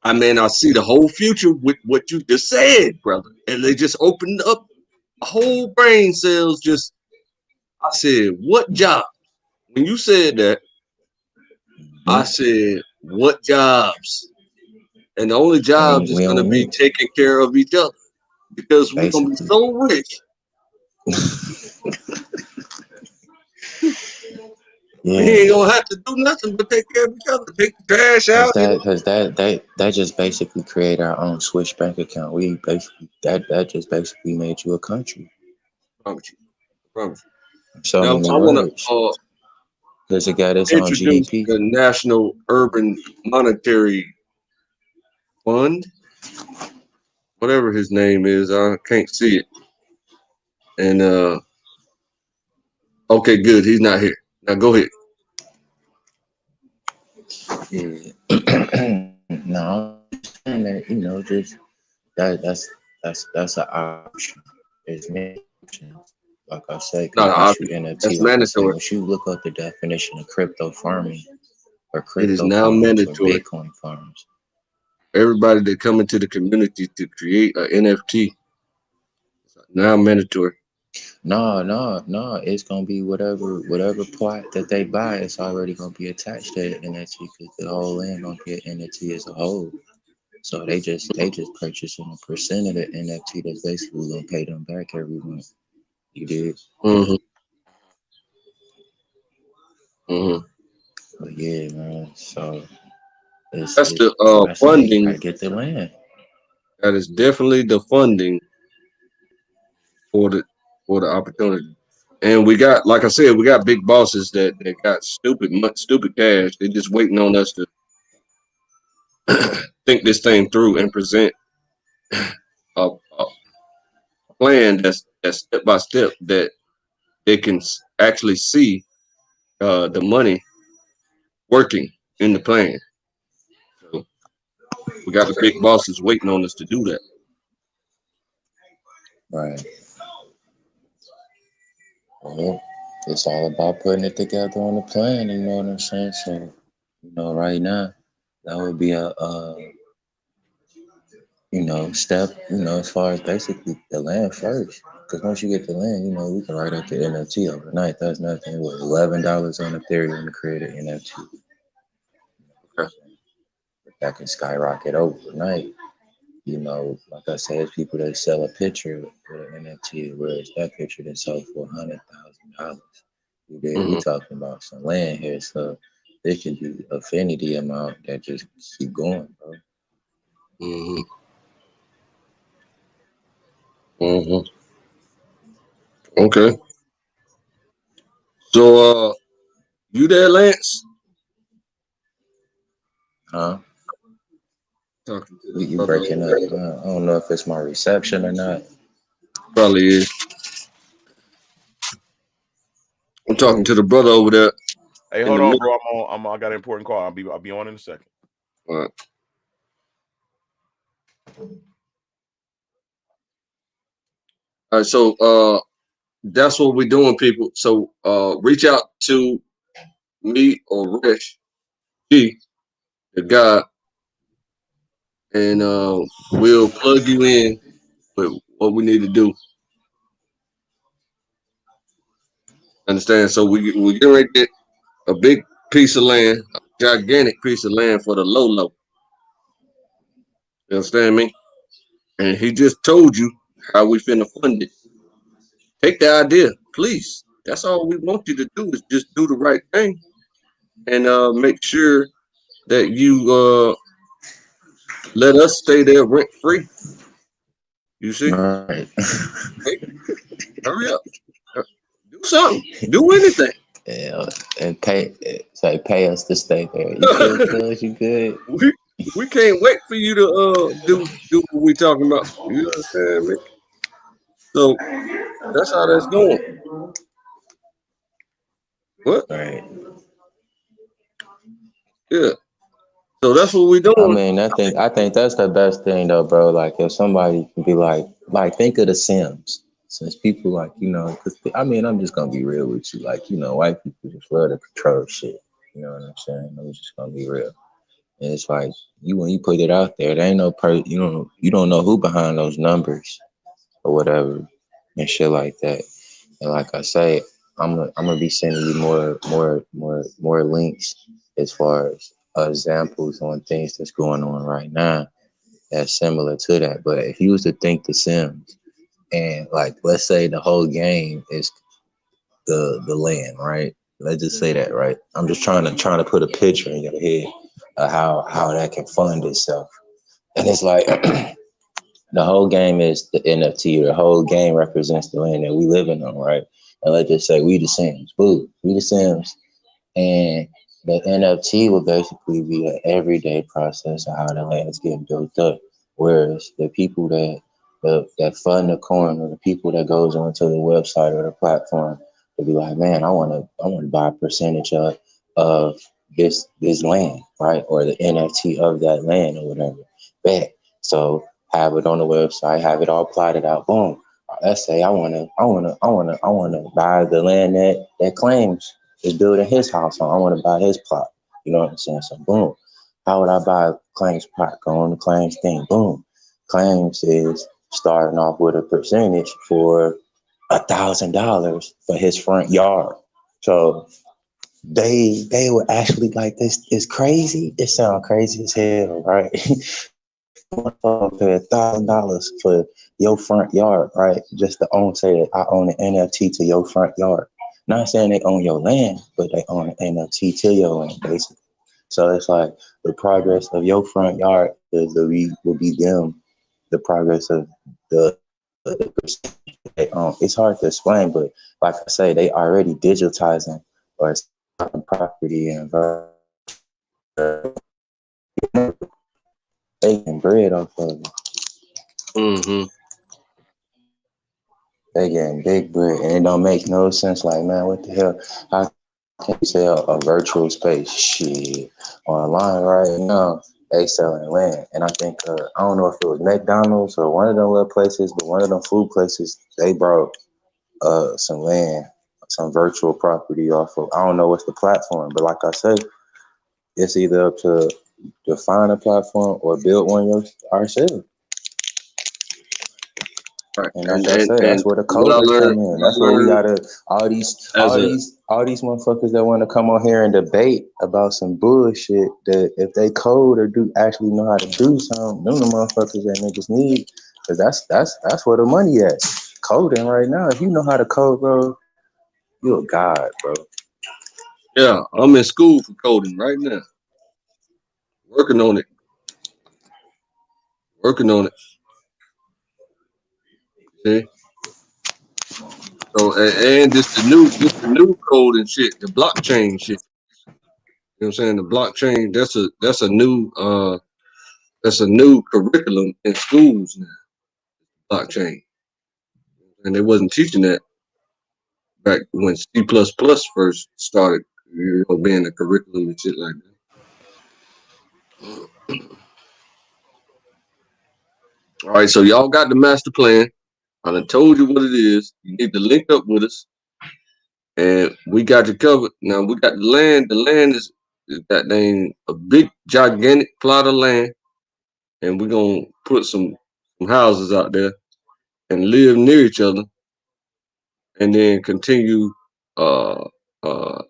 I mean, I see the whole future with what you just said, brother. And they just opened up a whole brain cells. Just, I said, what job? When you said that, I Hmm? said, what jobs? And the only jobs is We going to on be mute, taking care of each other because we're going to be basically. so rich. We Yeah. ain't going to have to do nothing but take care of each other. Take the trash Cause out, that just basically create our own Swiss bank account. We basically that just basically made you a country. Promise you. Promise you. In so Now, many I want words. to Cause it got its own introduce GDP. the National Urban Monetary Fund, whatever his name is. I can't see it. And okay, good. He's not here. Now go ahead. Yeah. No, I'm just saying that, just that's an option. There's many options. Like I say, Not because an once you option. NFT, That's like I say, mandatory. once you look up the definition of crypto farming or It is crypto now farms or mandatory. Bitcoin farms, Everybody that come into the community to create an NFT now mandatory. no, it's gonna be whatever plot that they buy, it's already gonna be attached to the NFT because the whole land gonna be an NFT as a whole. So they just purchasing a percent of the NFT that's basically gonna pay them back every month. You did. Hmm. Hmm. But yeah, man. So That's it's the like I say, you funding. gotta get the land. That is definitely the funding for the opportunity. And we got, like I said, we got big bosses that got stupid cash. They're just waiting on us to think this thing through and present a plan that's step by step that they can actually see the money working in the plan. So we got the big bosses waiting on us to do that. Right. Well, it's all about putting it together on the plan. You know what I'm saying? So, right now, that would be step. As far as basically the land first. Because once you get the land, we can write up the NFT overnight. That's nothing. What, $11 on Ethereum to create an NFT. Okay. That can skyrocket overnight. Like I said, it's people that sell a picture with an NFT, whereas that picture that sold for $100,000. We Hmm. talking about some land here, so it could be affinity amount that just keep going, bro. Hmm. Hmm. Okay. So you there, Lance? Huh? Talking to the You brother breaking over up? there. I don't know if it's my reception or not. Probably is. I'm talking to the brother over there Hey, in hold the on, middle. bro. I got an important call. I'll be on in a second. All right. All right. So that's what we're doing, people. So reach out to me or Rich G, the guy, and we'll plug you in with what we need to do. Understand? So we get ready to get a big piece of land, a gigantic piece of land for the low low. You understand me? And he just told you how we finna fund it. Take the idea, please. That's all we want you to do is just do the right thing and make sure that you let us stay there rent free. You see? Right. Hey, hurry up. Uh, Do something. Do anything. Yeah, and pay us to stay there. You good, cuz? You good? we we can't wait for you to do what we talking about. You understand me? So that's how that's going. What? Right. Yeah. So that's what we I doing. mean, I think that's the best thing though, bro. Like if somebody can be like think of the Sims. Since people like, cause I mean, I'm just gonna be real with you. Like, white people just love to control shit. You know what I'm saying? I'm just gonna be real. And it's like when you put it out there, there ain't no you don't know who behind those numbers or whatever and shit like that. And like I say, I'm gonna be sending you more links as far as examples on things that's going on right now that's similar to that. But if you was to think The Sims and like let's say the whole game is the land, right? Let's just say that, right? I'm just trying to put a picture in your head of how that can fund itself. And it's like the whole game is the NFT. The whole game represents the land that we living on, right? And let's just say we the Sims. Boo, we the Sims. And the NFT will basically be an everyday process of how the land's getting built up. Whereas the people that fund the coin or the people that goes onto the website or the platform will be like, man, I wanna buy a percentage of this land, right? Or the NFT of that land or whatever. Bet. So have it on the website, have it all plotted out. Boom. Let's say I wanna buy the land that claims is building his house on. I want to buy his plot. You know what I'm saying? So boom. How would I buy claims plot? Go on the claims thing. Boom. Claims is starting off with a percentage for $1,000 for his front yard. So they were actually like, this is crazy. It sounds crazy as hell, right? Motherfucker pay $1,000 for your front yard, right? Just to own, say I own an NFT to your front yard. Not saying they own your land, but they own an NFT to your land, basically. So it's like the progress of your front yard will be them. The progress of the percentage they own. It's hard to explain, but like I say, they already digitizing or property and taking bread off of it. Mm-hmm. They getting big bread, and it don't make no sense. Like, man, what the hell? How can you sell a virtual space? Shit, online right now they selling land, and I think I don't know if it was McDonald's or one of them little places, but one of them food places they brought some land, some virtual property off of. I don't know what's the platform, but like I said, it's either up to find a platform or build one ourselves. Right. And that's what I say. That's And where the what I coders learned, come in. That's where we gotta as a all these motherfuckers that want to come on here and debate about some bullshit that if they code or do actually know how to do something, them the motherfuckers that niggas need. Cause that's where the money at. Coding right now. If you know how to code, bro, you a god, bro. yeah, I'm in school for coding right now, working on it, working on it. See, so and this the new code and shit, the blockchain shit. You know what I'm saying? The blockchain, that's a new curriculum in schools now. Blockchain, and they wasn't teaching that back when C++ first started. You know, being a curriculum and shit like that. All right, so y'all got the master plan. I done told you what it is. You need to link up with us, and we got you covered. Now we got the land. The land is that dang a big gigantic plot of land, and we're gonna put some houses out there and live near each other, and then continue uh uh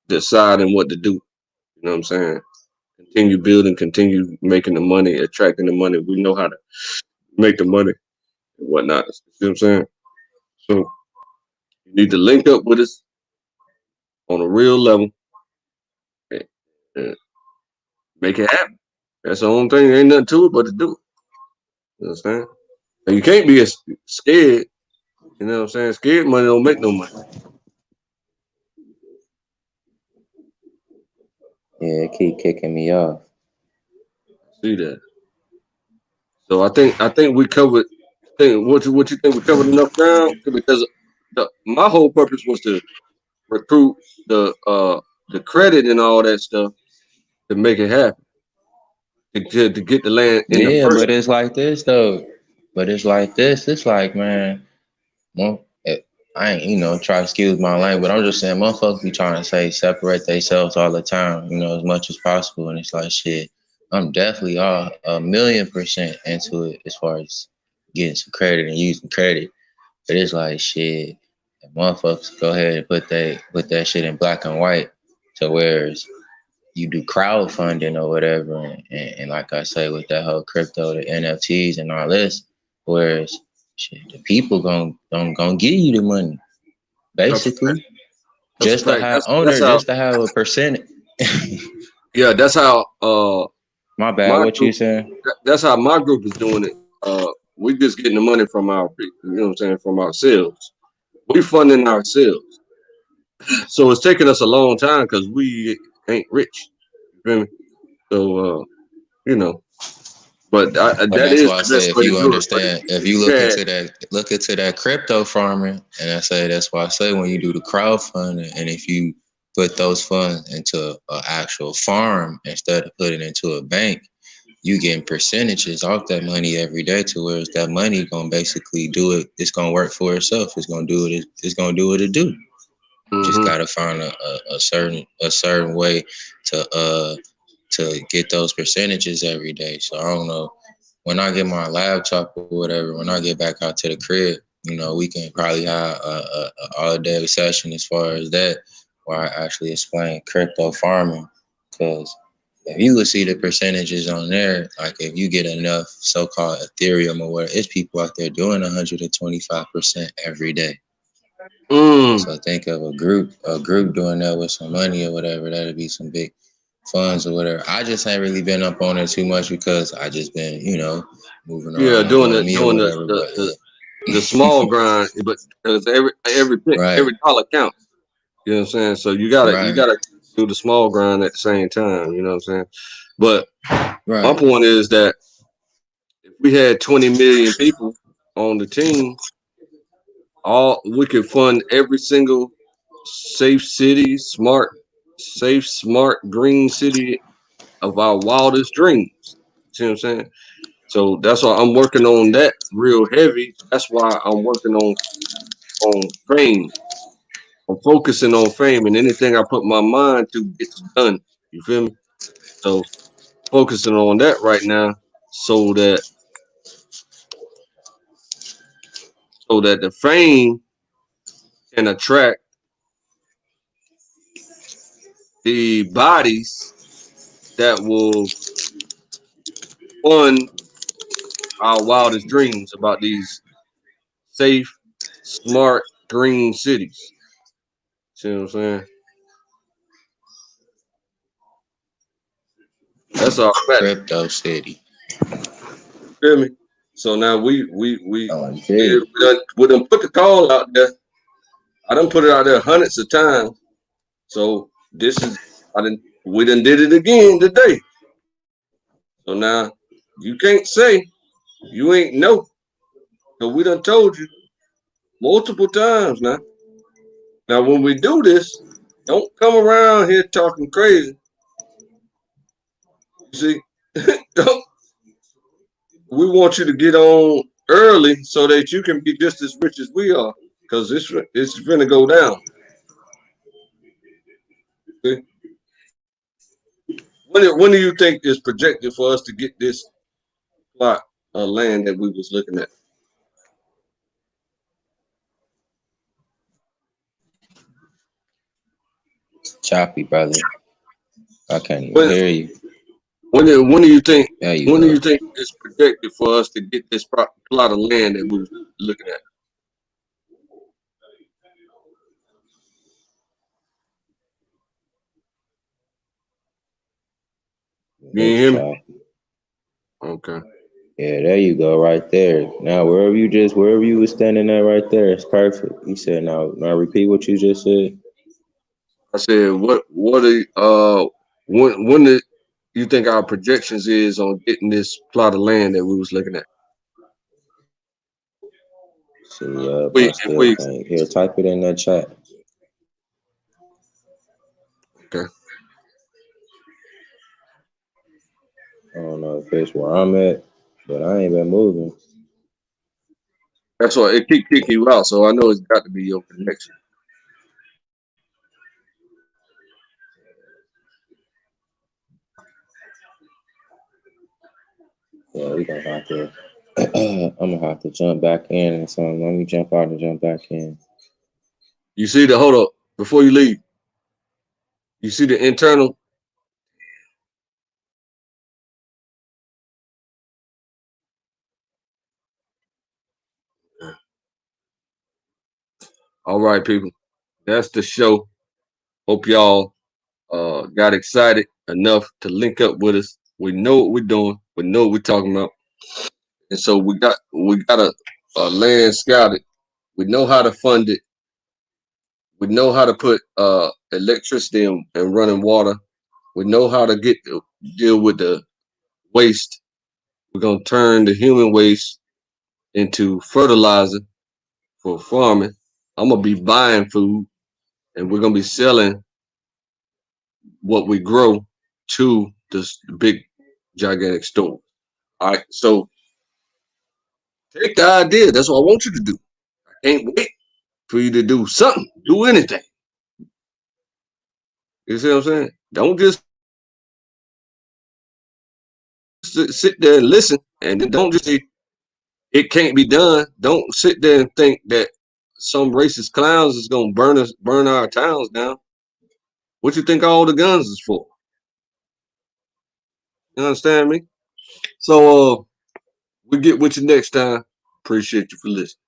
deciding what to do. You know what I'm saying? Continue building, continue making the money, attracting the money. We know how to make the money and whatnot. You see what I'm saying? So you need to link up with us on a real level and, and make it happen. That's the only thing. There ain't nothing to it but to do it. You understand? And you can't be scared. You know what I'm saying? Scared money don't make no money. Yeah, it keep kicking me off. See that? So I think we covered. Think what you think we covered enough ground because my whole purpose was to recruit the credit and all that stuff to make it happen to get the land in the Yeah, first. but it's like this though. But it's like this. It's like, man, well, I ain't, try to excuse my language, but I'm just saying, motherfuckers be trying to say separate themselves all the time, as much as possible. And it's like, shit, I'm definitely all 1,000,000% into it as far as getting some credit and using credit. But it's like, shit, if motherfuckers go ahead and put that shit in black and white to where you do crowdfunding or whatever. And like I say, with that whole crypto, the NFTs and all this, whereas shit, the people gonna give you the money That's a fact. basically That's a just to fact. have That's owner, how. just to have a percentage. Yeah, that's how. My bad. My What you group. saying? That's how my group is doing it. We just getting the money from our people. You know what I'm saying? From ourselves. We funding ourselves. So it's taking us a long time because we ain't rich. You feel me? So you know, but But that that's is why I the say best if way to you do it. But understand, if you yeah, look into that crypto farming, and I say that's why I say when you do the crowdfunding, and if you put those funds into an actual farm instead of putting it into a bank, you getting percentages off that money every day to where that money gonna basically do it. It's gonna work for itself. It's gonna do it. It's gonna do what it do. Just Mm-hmm. gotta find a certain way to get those percentages every day. So I don't know. When I get my laptop or whatever, when I get back out to the crib, we can probably have a all day session as far as that, where I actually explain crypto farming. Because if you would see the percentages on there, like if you get enough so-called Ethereum or whatever, it's people out there doing 125% every day. Mm. So think of a group doing that with some money or whatever. That'd be some big funds or whatever. I just ain't really been up on it too much because I just been, moving Yeah, around doing the doing me or doing whatever. But the small grind, but because right, every dollar counts. You know what I'm saying? So you right, gotta do the small grind at the same time. You know what I'm saying? But my right. point is that if we had 20 million people on the team, all we could fund every single safe city, smart green city of our wildest dreams. See what I'm saying? So that's why I'm working on that real heavy. That's why I'm working on fame. I'm focusing on fame, and anything I put my mind to gets done. You feel me? So focusing on that right now, so that the fame can attract the bodies that will fund our wildest dreams about these safe, smart, green cities. See what I'm saying? That's all I'm at. Crypto City. Feel me? So now we Oh, we, gee. we done put the call out there. I done put it out there hundreds of times. So this is we done did it again today. So now you can't say you ain't know. So we done told you multiple times now. Now when we do this, don't come around here talking crazy. You see, don't we want you to get on early so that you can be just as rich as we are. Cause it's gonna go down. Okay? When do you think is projected for us to get this plot of land that we was looking at? Choppy, brother. I can't even When hear you. when do you think There you go. it's projected for us to get this plot of land that we was looking at? You ain't It's hear me? choppy. Okay. Yeah, there you go, right there. Now, wherever you was standing at right there, it's perfect. You said, now repeat what you just said. I said, what are when the you think our projections is on getting this plot of land that we was looking at? See, I If still we can't hear. Type it in that chat. okay. I don't know if it's where I'm at, but I ain't been moving. That's why it keep kicking you out. So I know it's got to be your connection. Yeah, we gonna have to. I'm gonna have to jump back in and something. Let me jump out and jump back in. You see the hold up before you leave. You see the internal. All right, people. That's the show. Hope y'all got excited enough to link up with us. We know what we're doing. We know what we're talking about, and so we got a land scouted. We know how to fund it. We know how to put electricity and running water. We know how to deal with the waste. We're gonna turn the human waste into fertilizer for farming. I'm gonna be buying food, and we're gonna be selling what we grow to this big, gigantic store. All right, so take the idea. That's what I want you to do. I can't wait for you to do something, do anything. You see what I'm saying? Don't just sit there and listen, and then don't just say it can't be done. Don't sit there and think that some racist clowns is gonna burn our towns down. What you think all the guns is for? You understand me? So we get with you next time. Appreciate you for listening.